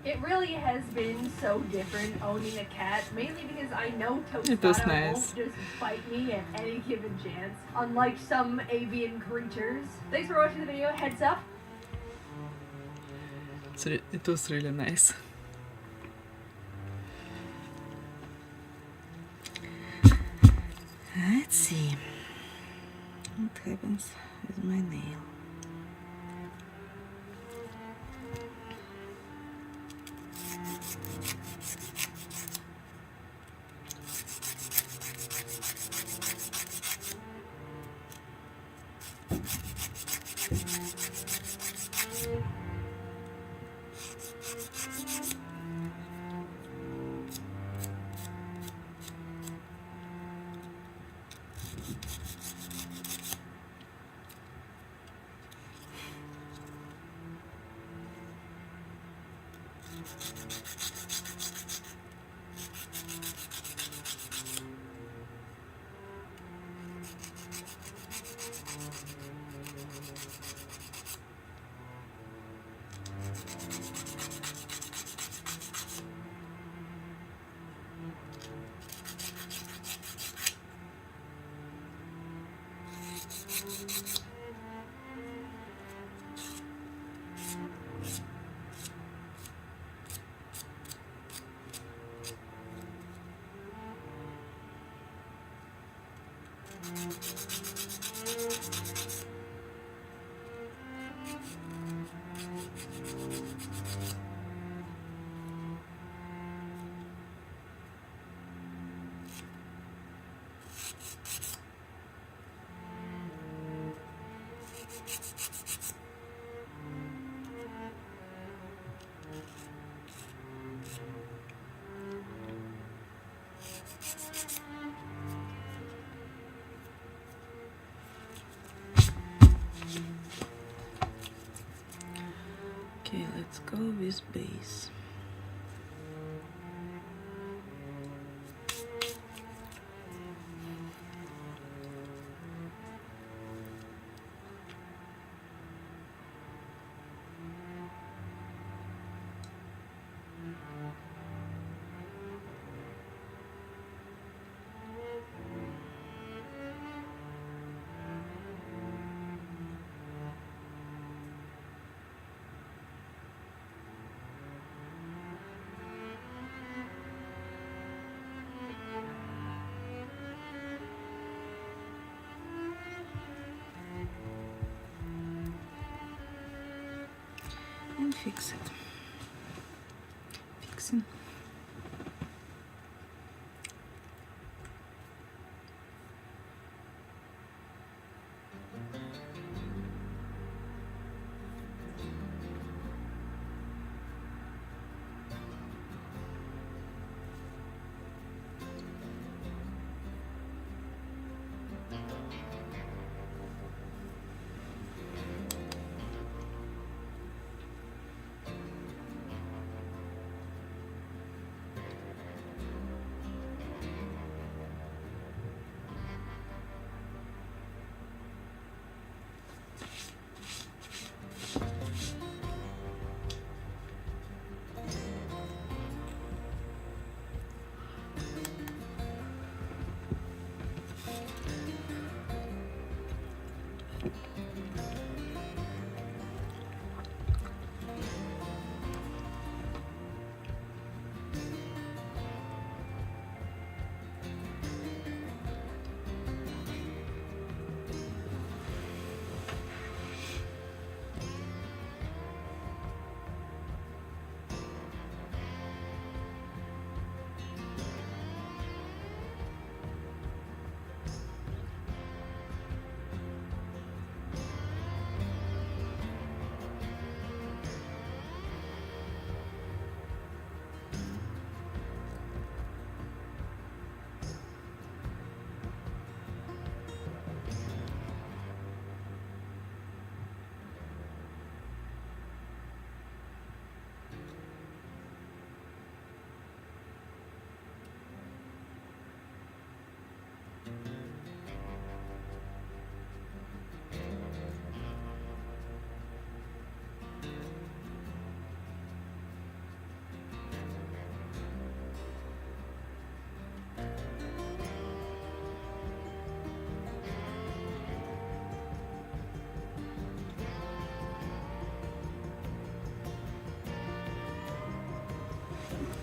It really has been so different owning a cat, mainly because I know Tostada won't just bite me at any given chance, unlike some avian creatures. Thanks for watching the video. Heads up. So it was really nice. Let's see what happens with my nail. Okay, let's go with base. fix it. Fixing.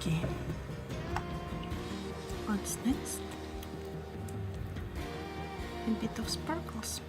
Okay. What's next? A bit of sparkles.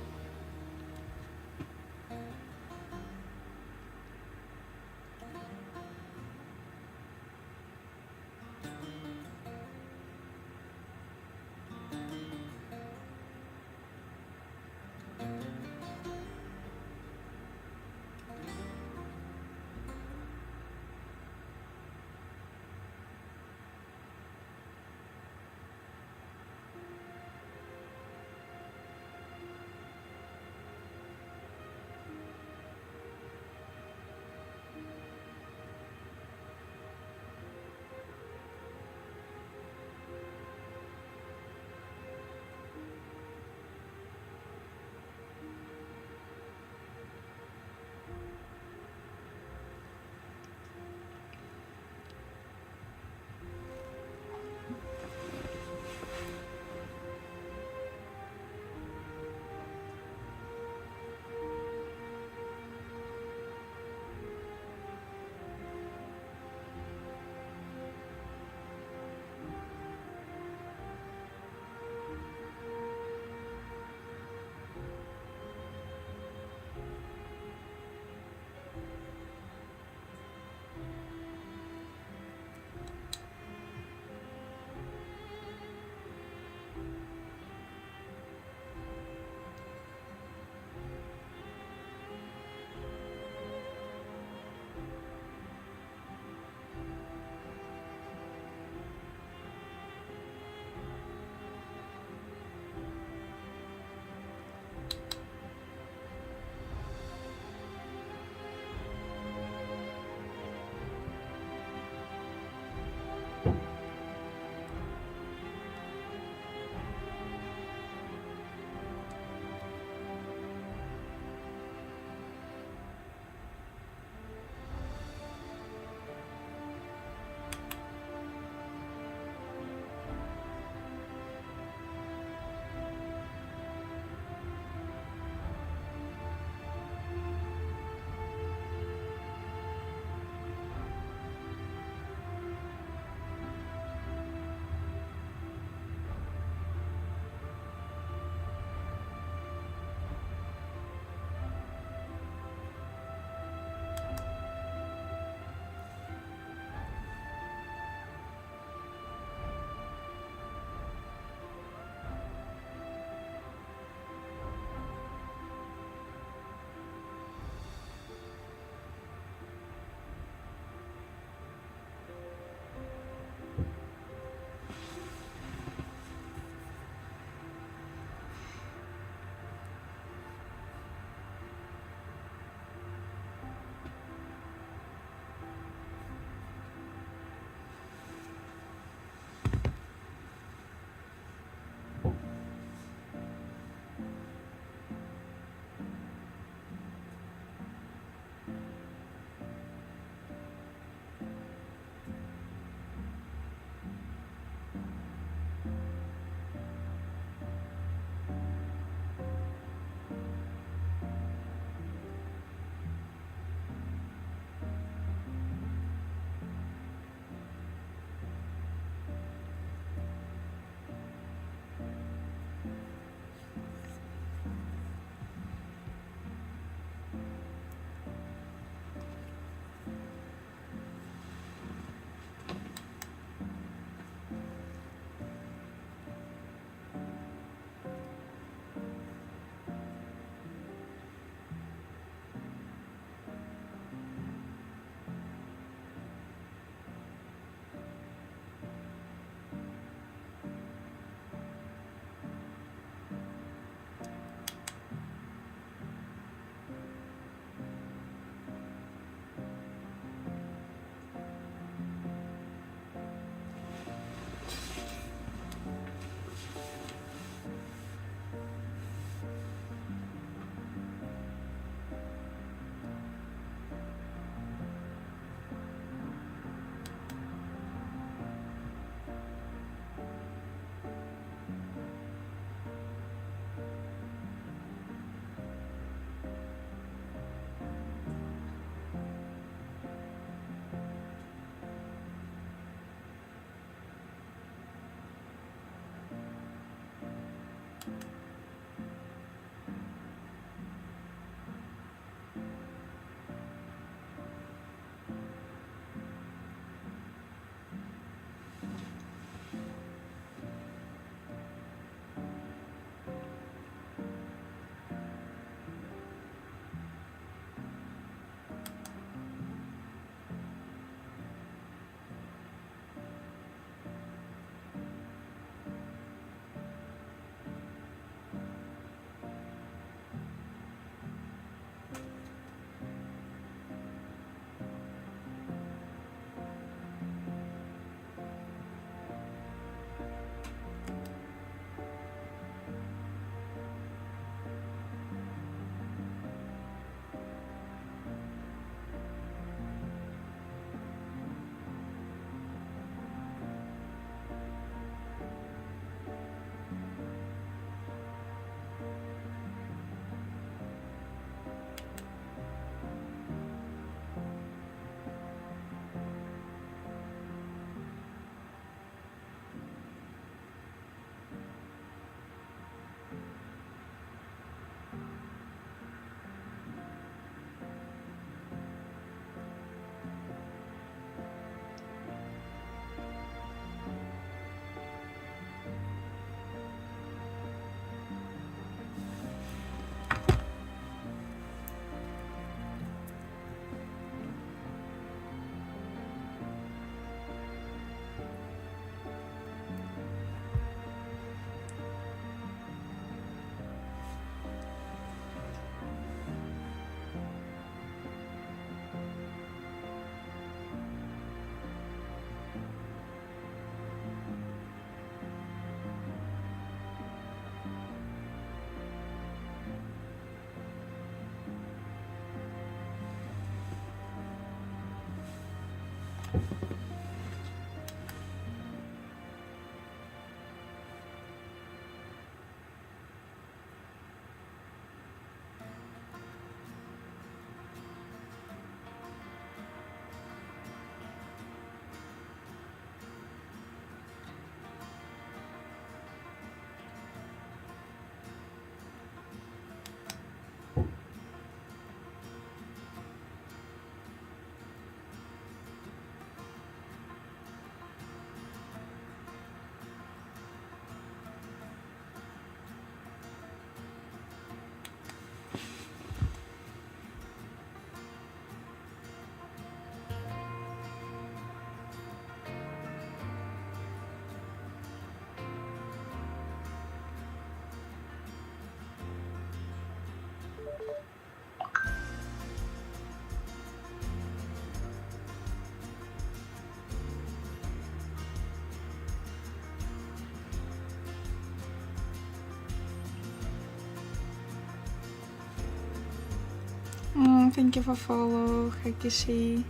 welcome. Thank you for follow, Hakishi.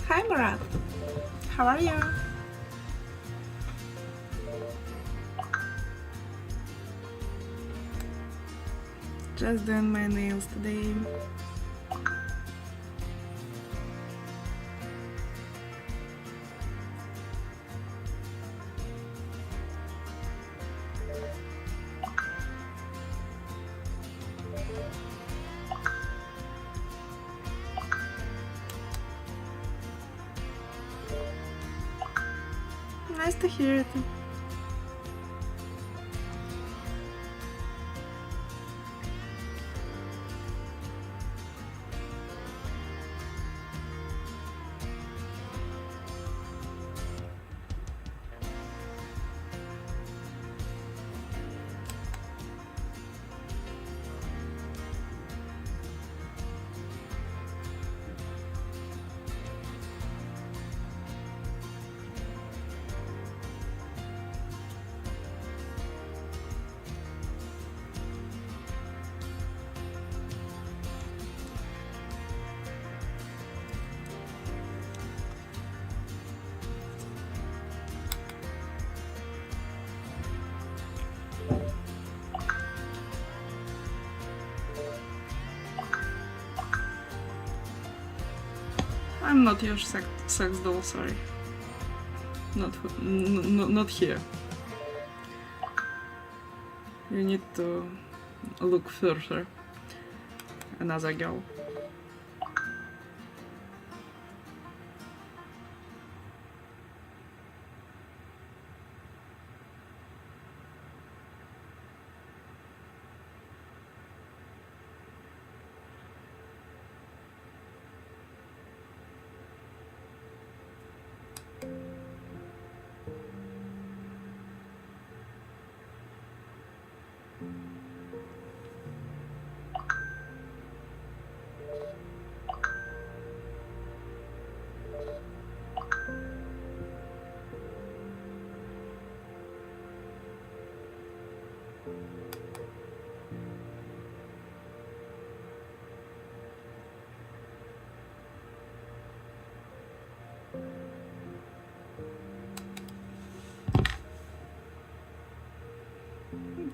Hi Murat, how are you? Just doing my nails today. Nice to hear it. I'm not your sex doll, sorry. Not here. You need to look further. Another girl.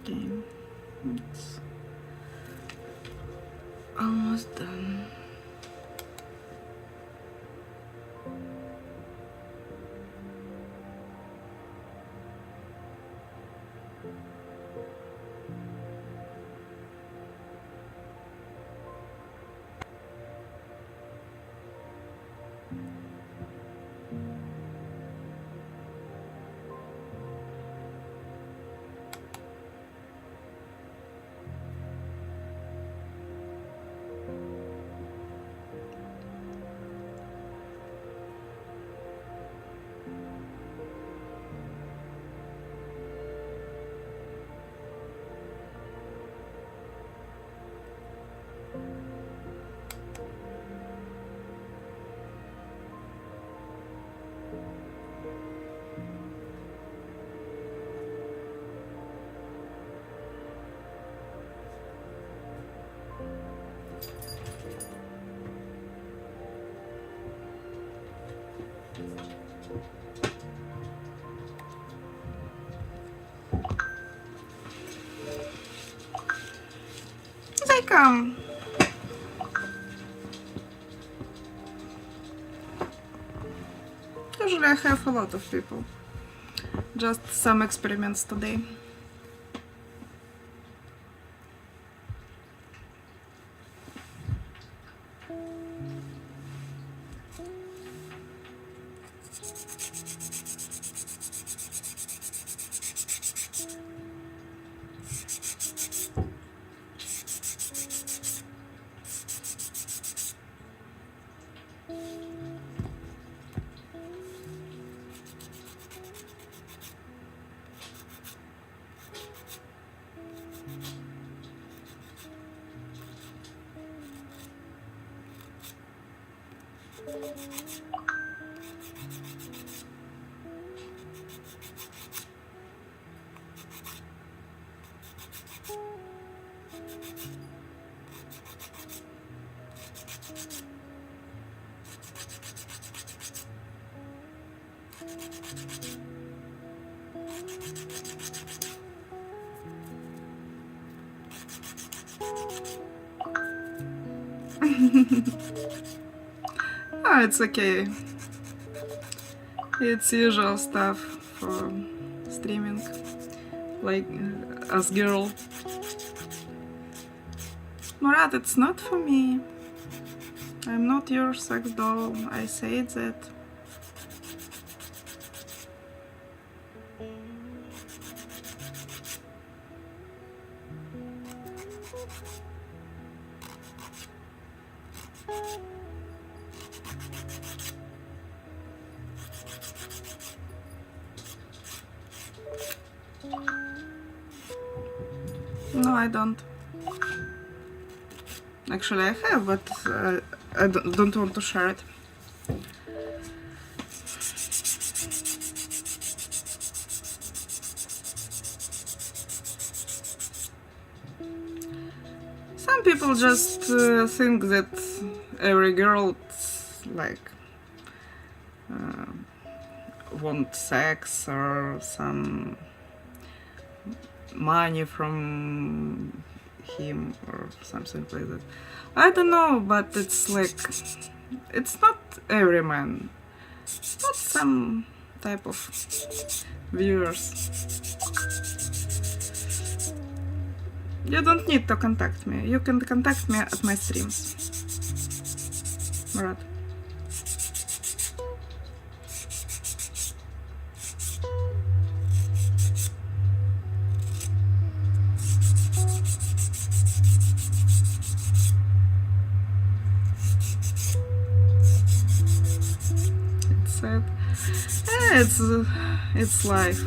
Okay, it's almost done. Welcome. I have a lot of people. Just some experiments today. Oh, it's okay. It's usual stuff for streaming, like as girl. Murat, it's not for me. I'm not your sex doll. I said that. No, I don't. Actually, I have, but I don't want to share it. Some people just think that every girl like want sex or some money from him or something like that. I don't know, but it's like, it's not every man. It's not some type of viewers. You don't need to contact me. You can contact me at my streams. Murat. It's sad. It's life.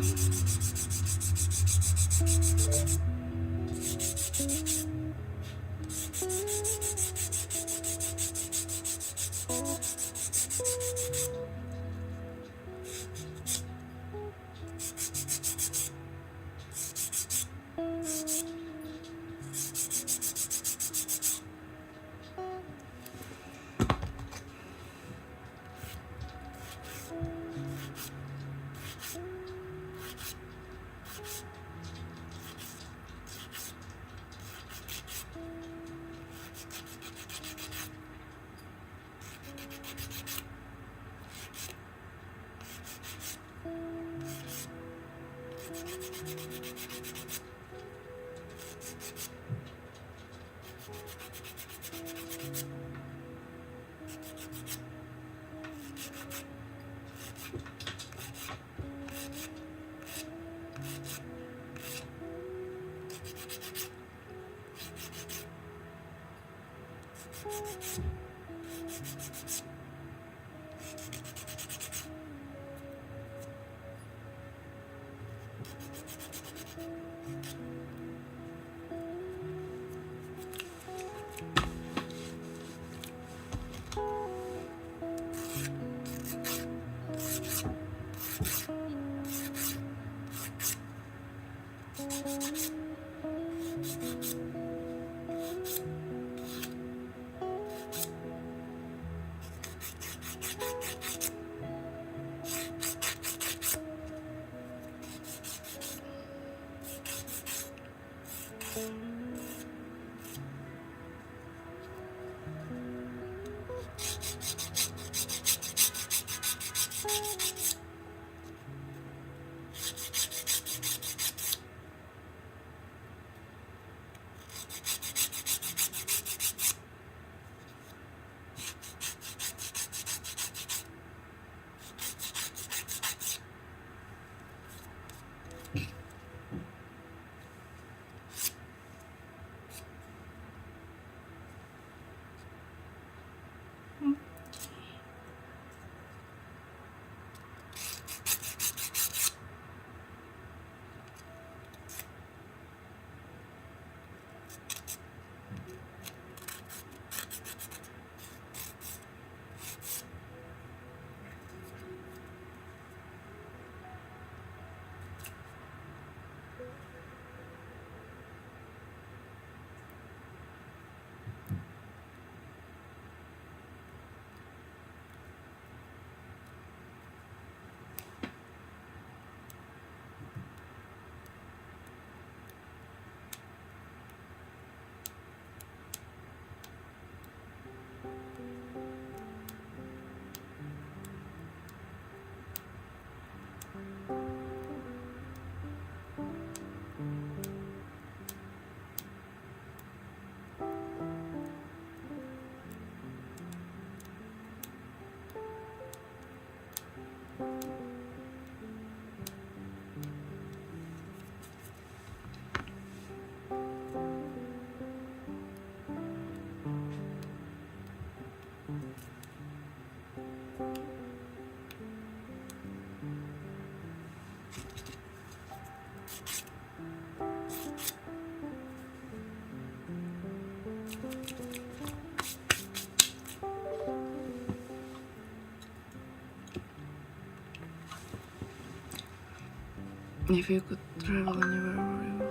If you could travel anywhere, where you...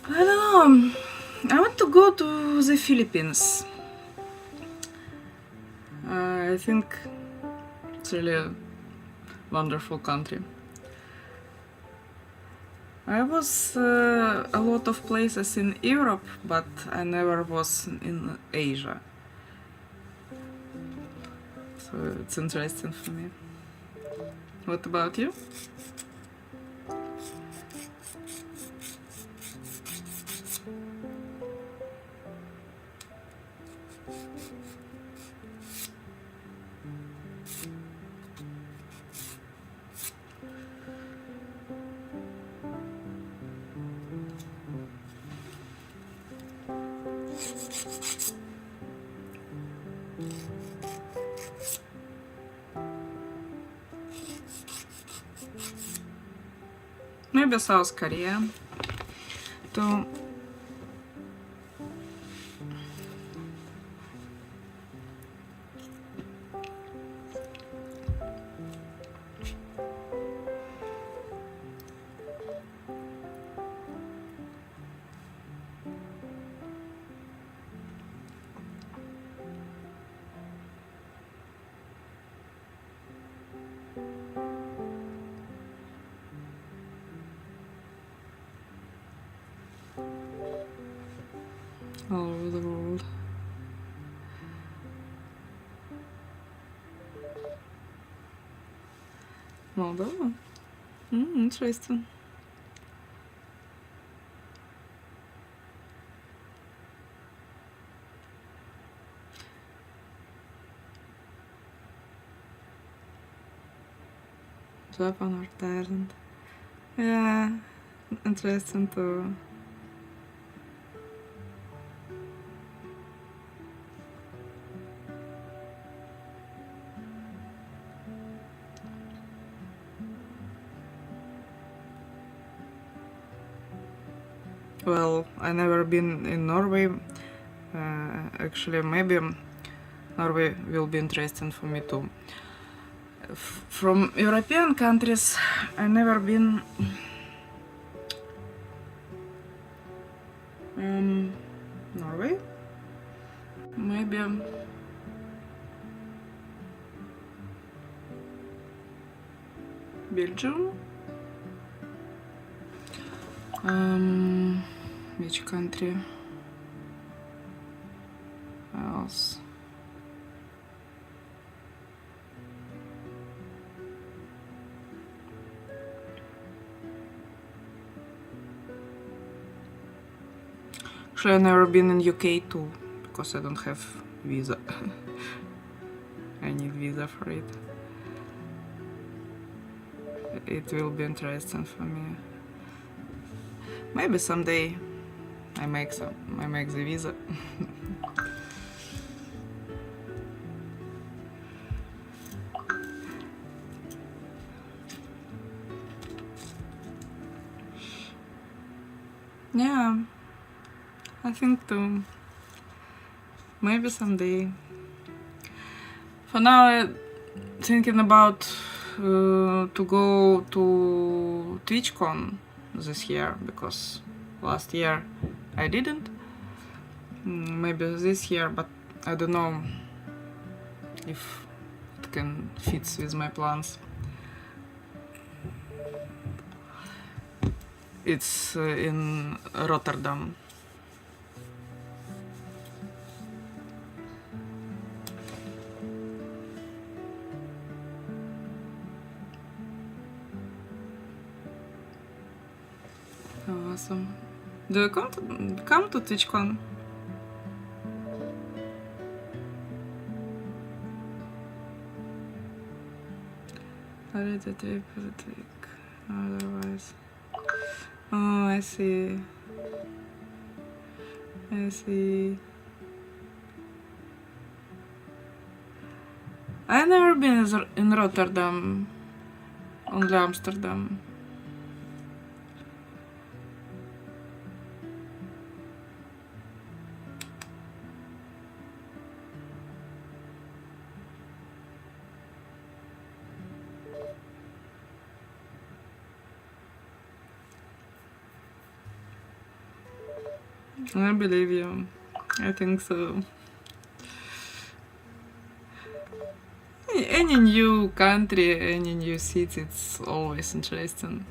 I don't know. I want to go to the Philippines. I think it's really a wonderful country. I was a lot of places in Europe, but I never was in Asia. So it's interesting for me. What about you? Maybe South Korea. To all over the world. Moldova. Interesting. Japan or Thailand. Yeah, interesting too. Well, I never been in Norway. Actually, maybe Norway will be interesting for me too. From European countries, I never been. Norway, maybe. Belgium. Which country else? Actually, I've never been in UK too, because I don't have visa. I need visa for it. It will be interesting for me. Maybe someday I make the visa. Yeah, I think too. Maybe someday. For now, I'm thinking about to go to TwitchCon this year, because last year I didn't. Maybe this year, but I don't know if it can fit with my plans. It's in Rotterdam. Awesome. Do you come to TwitchCon? Already the trip for the week. Otherwise. Oh, I see. I see. I've never been in Rotterdam, only Amsterdam. I believe you. I think so. Any new country, any new city, it's always interesting.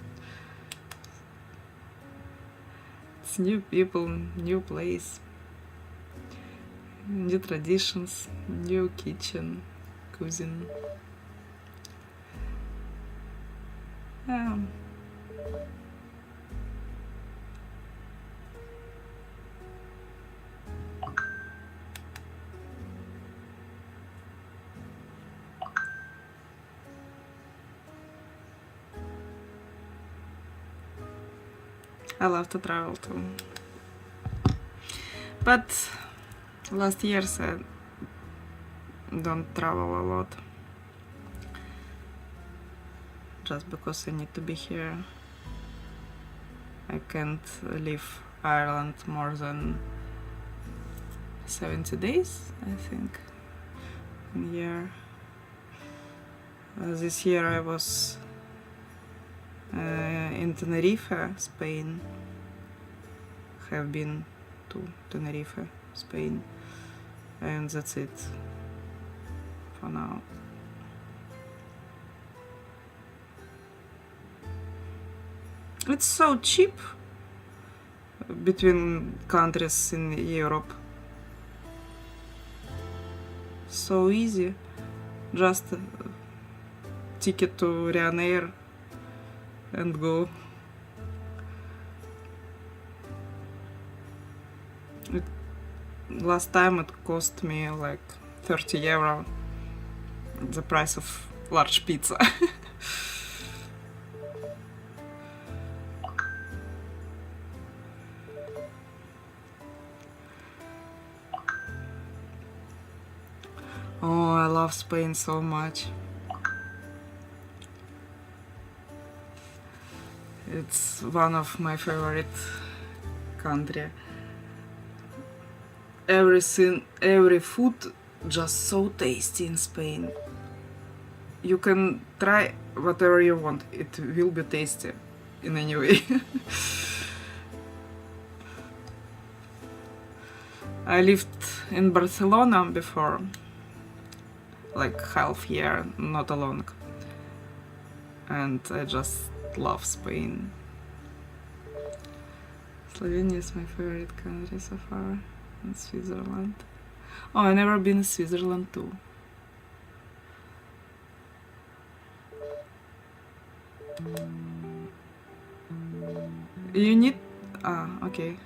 It's new people, new place, new traditions, new kitchen, cuisine. Yeah. I love to travel too. But last years I don't travel a lot. Just because I need to be here. I can't leave Ireland more than 70 days, I think, in a year. This year I was in Tenerife, Spain. Have been to Tenerife, Spain, and that's it for now. It's so cheap between countries in Europe. So easy. Just ticket to Ryanair and go. Last time it cost me like 30 euro, the price of large pizza. Oh, I love Spain so much. It's one of my favorite country. Everything, every food just so tasty in Spain. You can try whatever you want, it will be tasty in any way. I lived in Barcelona before, like half year, not long, and I just love Spain. Slovenia is my favorite country so far, and Switzerland. Oh, I never been in Switzerland too. You need... okay.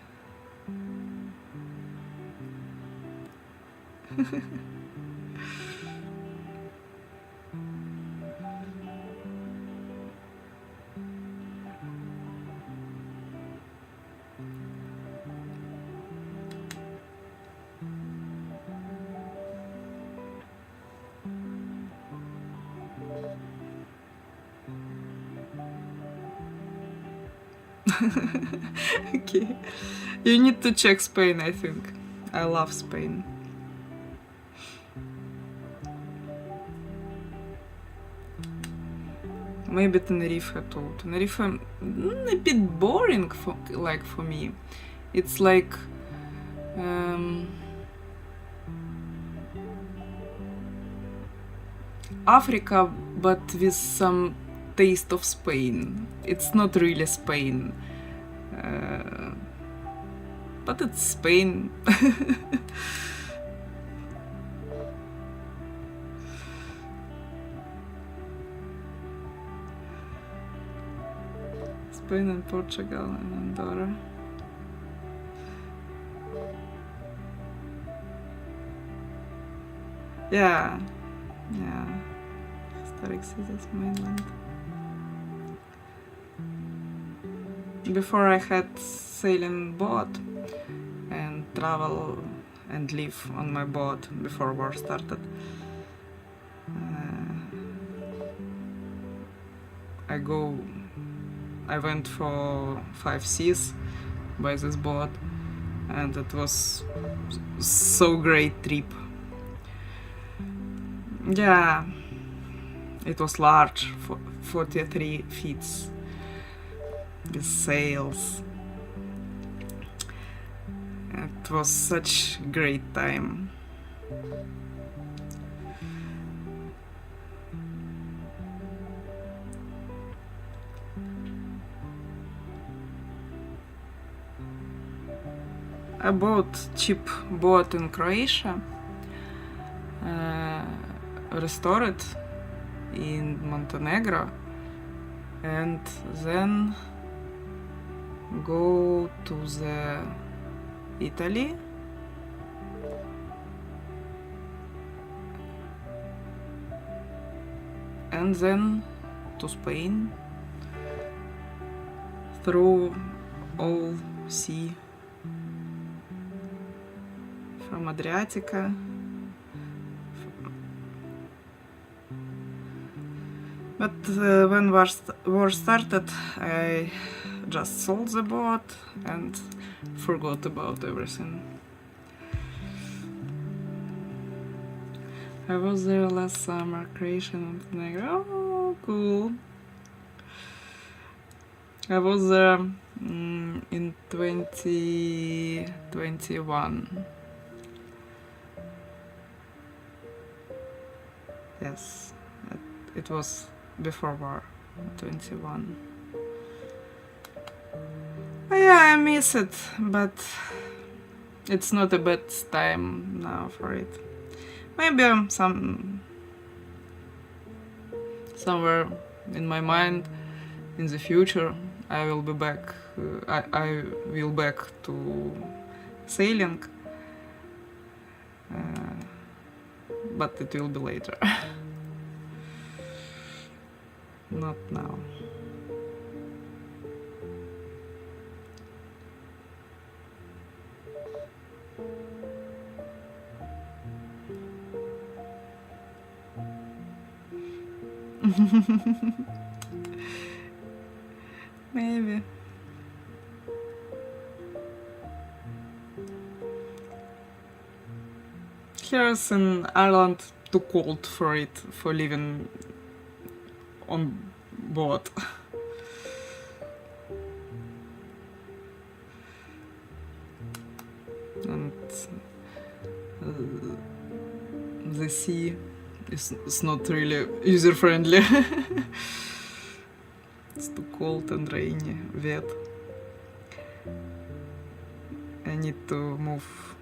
Okay. You need to check Spain, I think. I love Spain. Maybe Tenerife too. Tenerife a bit boring for me. It's like Africa, but with some taste of Spain. It's not really Spain, but it's Spain. Spain and Portugal and Andorra. Yeah, historic cities, mainland. Before I had sailing boat and travel and live on my boat before war started. I went for 5 seas by this boat, and it was so great trip. Yeah, it was large, 43 feet, with sails. it was such great time. I bought cheap boat in Croatia, restore it in Montenegro, and then go to the Italy, and then to Spain through all sea from Adriatica. But when war started, I just sold the boat and forgot about everything. I was there last summer, Croatia and Montenegro. Oh, cool. I was there in 2021. Yes, it was before war, 21. Oh, yeah, I miss it, but it's not a bad time now for it. Maybe somewhere in my mind in the future I will be back. I will back to sailing, but it will be later. Not now. Maybe. Here's in Ireland too cold for it, for living on board. And the sea is not really user-friendly. It's too cold and rainy, wet. I need to move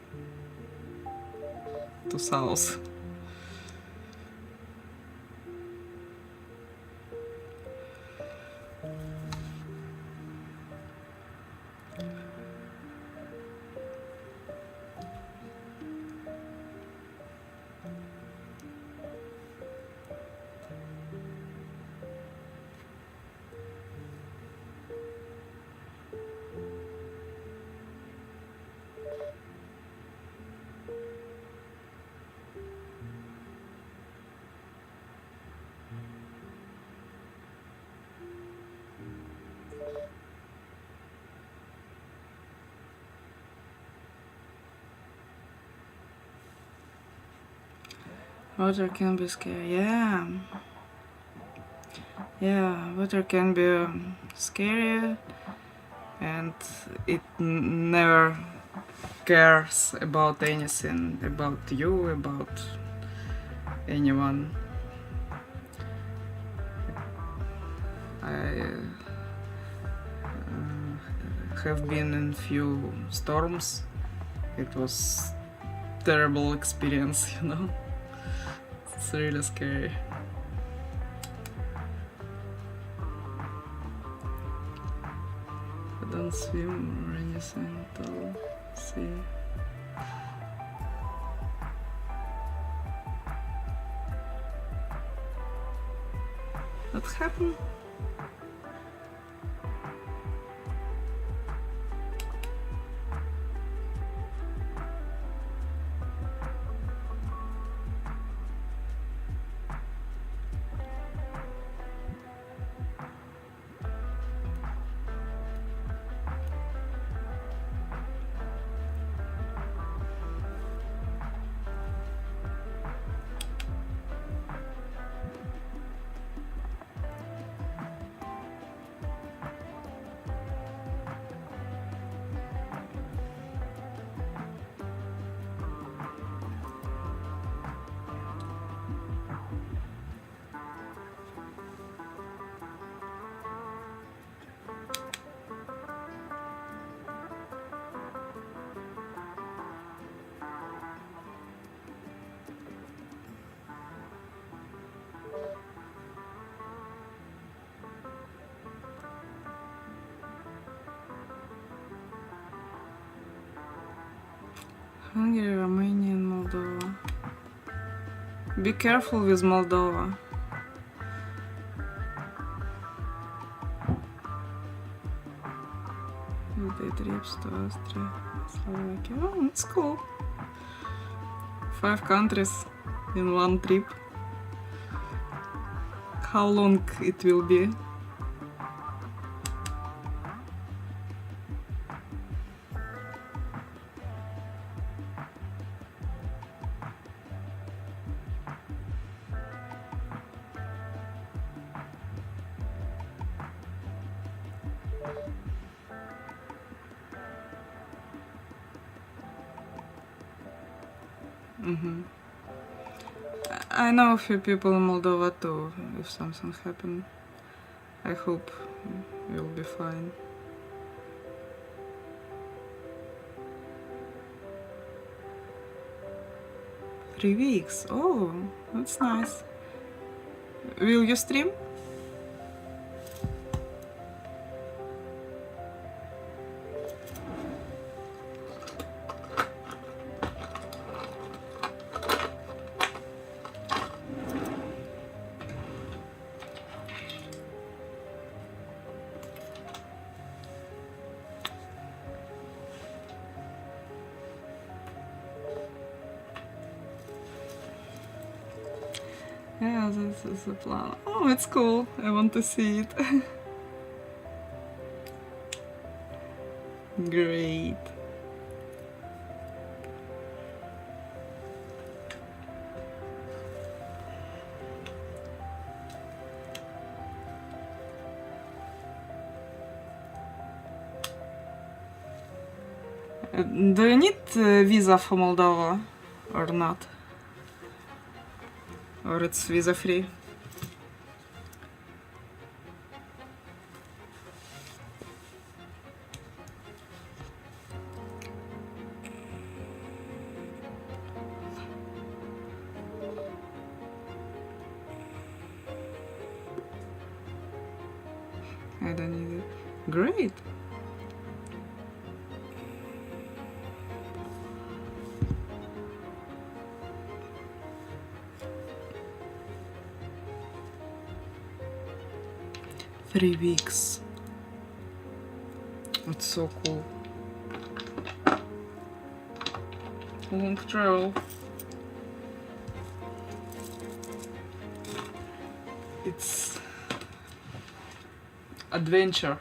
to south. Water can be scary, yeah. Yeah, water can be scary, and it never cares about anything, about you, about anyone. I have been in few storms. It was terrible experience, you know. It's really scary. I don't swim or anything at all. See. What happened? Hungary, Romania, and Moldova. Be careful with Moldova. Day trips to Austria, Slovakia. Oh, it's cool. 5 countries in one trip. How long it will be? I know a few people in Moldova too, if something happened. I hope you'll be fine. Three weeks. Oh, that's nice. Will you stream? Yeah, this is the plan. Oh, it's cool. I want to see it. Great. Do you need a visa for Moldova or not? Or it's visa free? I don't need it. Great. Three weeks. It's so cool. Long travel. It's adventure.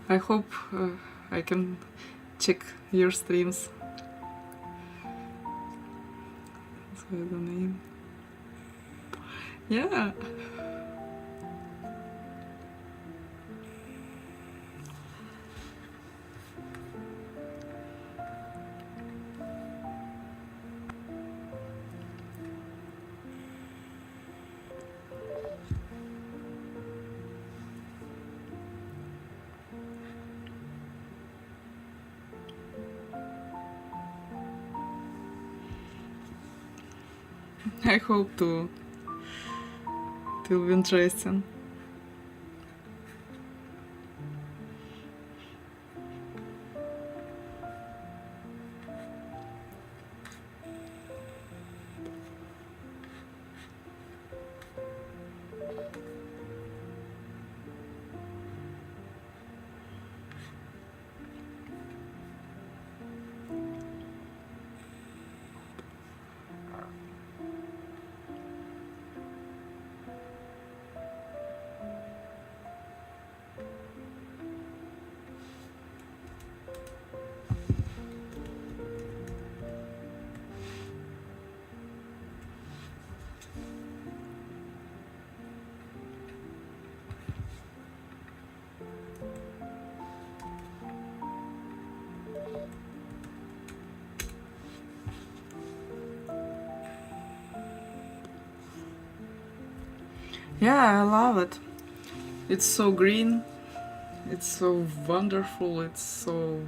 I hope I can check your streams. That's the name. Yeah. I hope to. It will be interesting. Yeah, I love it. It's so green, it's so wonderful, it's so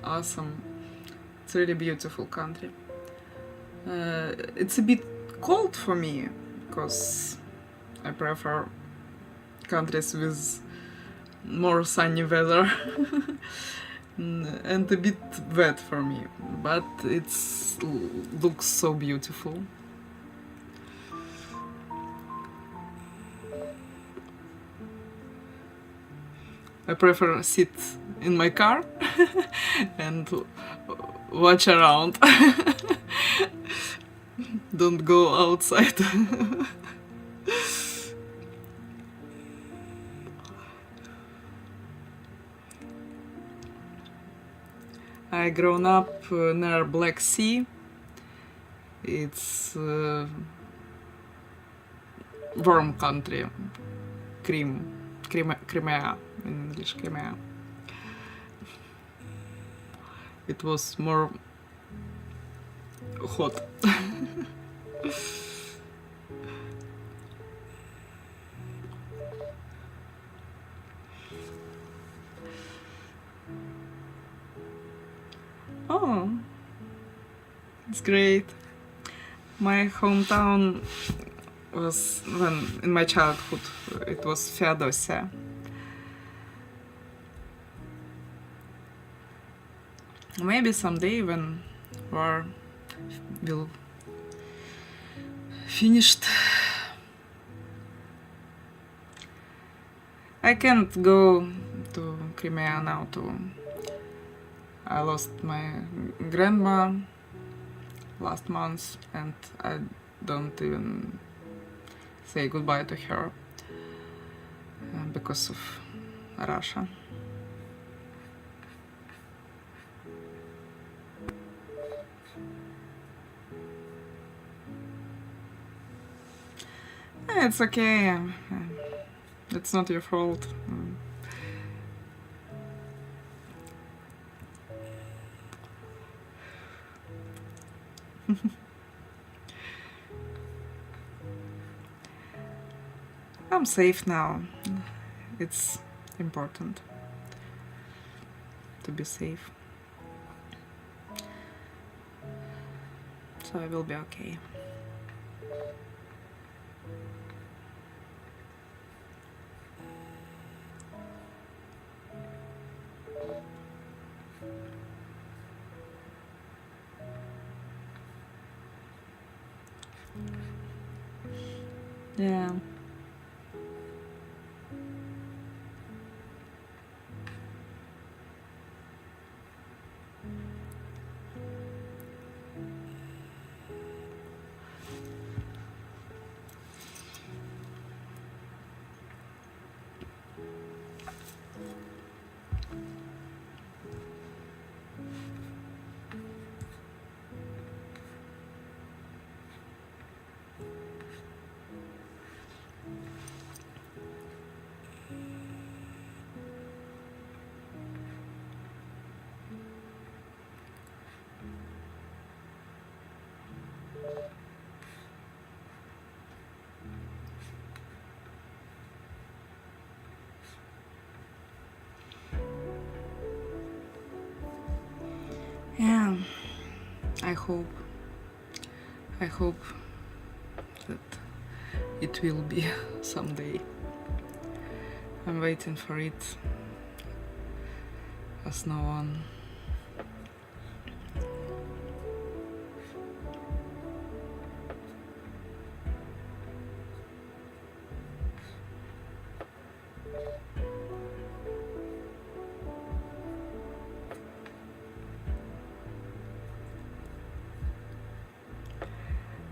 awesome. It's a really beautiful country. It's a bit cold for me because I prefer countries with more sunny weather and a bit wet for me, but it looks so beautiful. I prefer sit in my car and watch around. Don't go outside. I grown up near Black Sea. It's warm country, Crimea, in English, Crimea. It was more hot. Oh, it's great. My hometown was, when in my childhood, it was Feodosia. Maybe someday when war will finished, I can't go to Crimea now too. I lost my grandma last month and I don't even say goodbye to her because of Russia. It's okay, it's not your fault. I'm safe now. It's important to be safe. So I will be okay. Yeah. Yeah, I hope that it will be someday. I'm waiting for it as no one.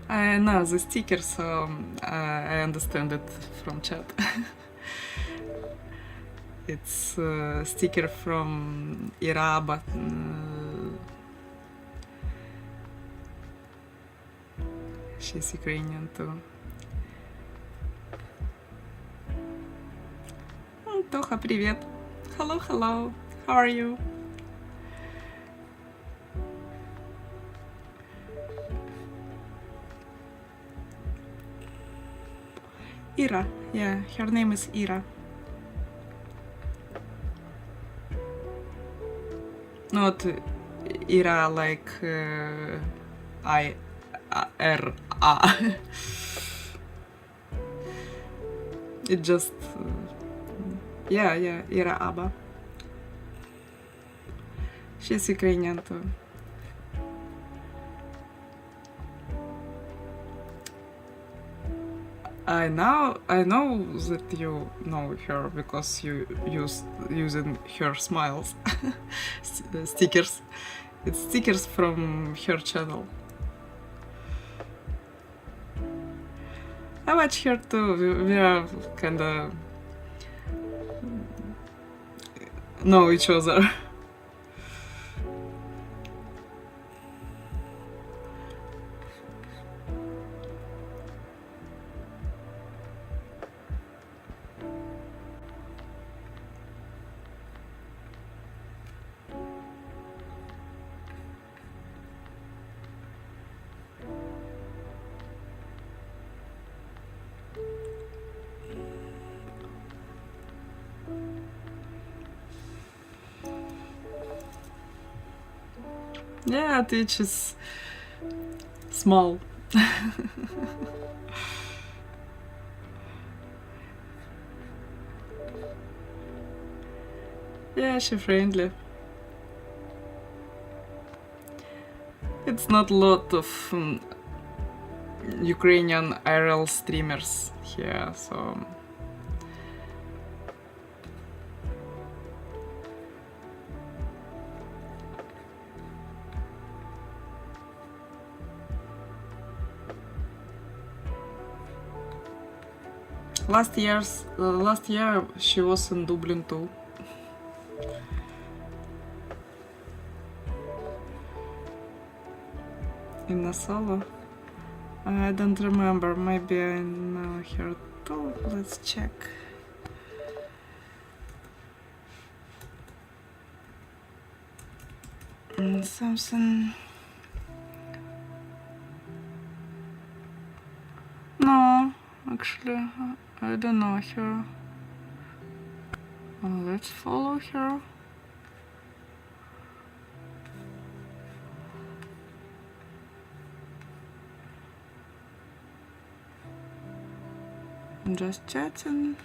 I know the sticker, so I understand it from chat. It's a sticker from Ira, but she's Ukrainian too. Тоха, привет! Hello, hello! How are you? Ira, yeah, her name is Ira. Not Ira like R-A. It just... yeah, Ira Aba. She's Ukrainian too. I know that you know her because you using her smiles stickers. It's stickers from her channel. I watch her too. We are kinda know each other. Yeah, Twitch is small. Yeah, she friendly. It's not a lot of Ukrainian IRL streamers here, so... Last year she was in Dublin too. In a solo? I don't remember, maybe I know her too. Let's check. Something... No, actually, I don't know her. Let's follow her. I'm just chatting.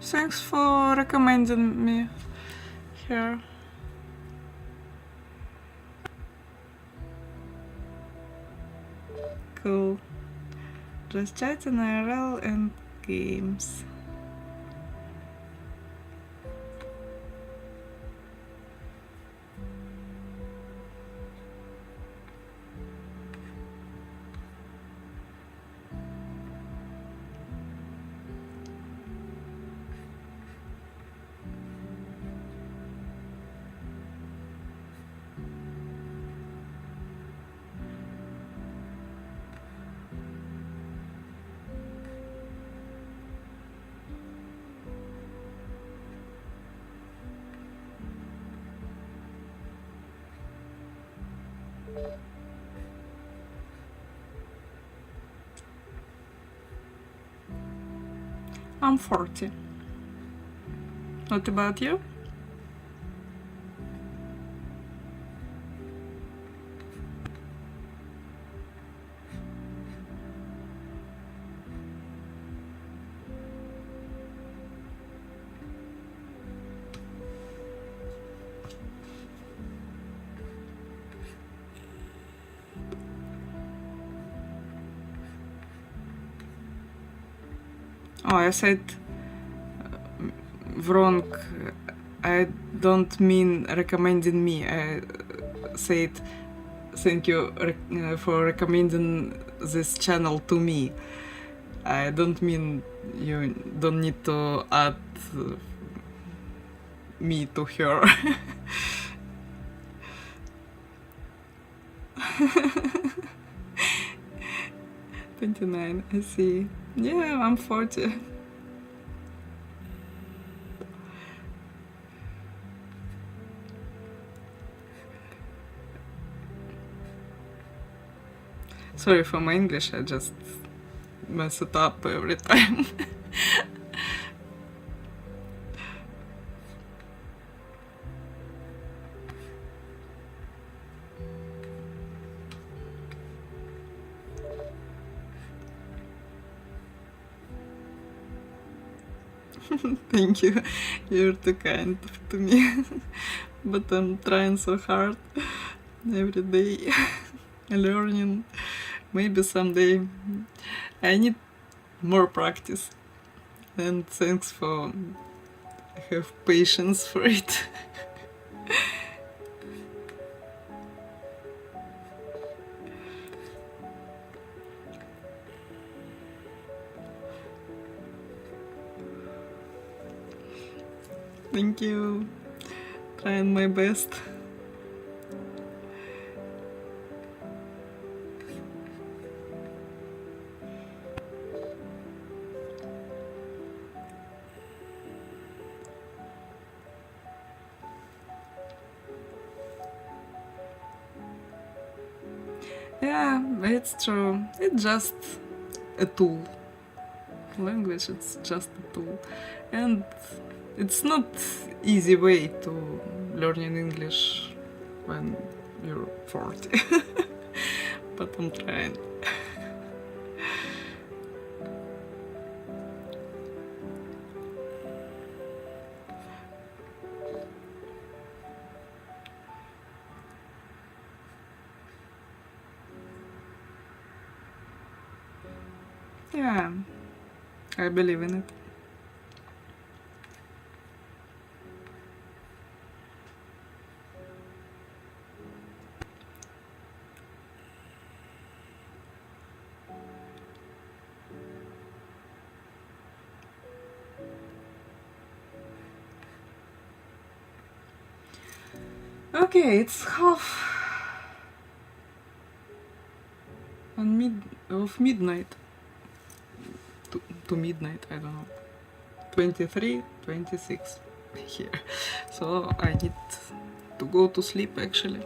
Thanks for recommending me here. Cool. Just chatting IRL and games. I'm 40. What about you? Oh, I said wrong. I don't mean recommending me. I said thank you for recommending this channel to me. I don't mean you don't need to add me to her. 29, I see. Yeah, I'm 40. Sorry for my English, I just mess it up every time. Thank you. You're too kind to me. But I'm trying so hard every day. Learning. Maybe someday I need more practice. And thanks for have patience for it. Thank you. Trying my best. Yeah, it's true. It's just a tool. Language, it's just a tool. And it's not easy way to learning English when you're 40. But I'm trying. Yeah, I believe in it. Okay, it's half on midnight. To midnight, I don't know. 23, 26 here. So I need to go to sleep actually.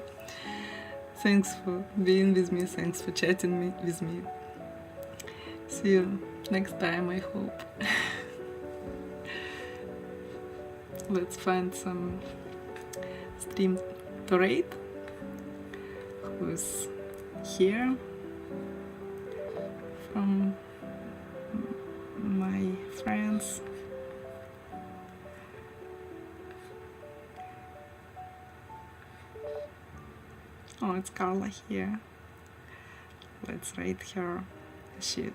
Thanks for being with me, thanks for chatting with me. See you next time, I hope. Let's find some stream to rate. Who's here from my friends? Oh, it's Carla here. Let's rate her. She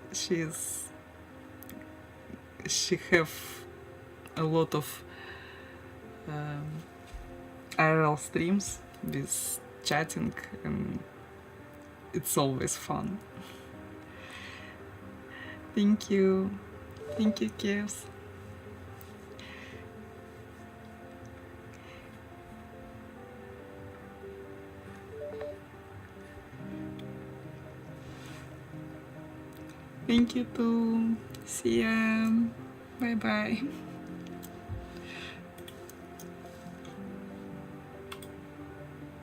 have a lot of IRL streams with chatting, and it's always fun. Thank you. Thank you, Kevs. Thank you too. See ya. Bye bye.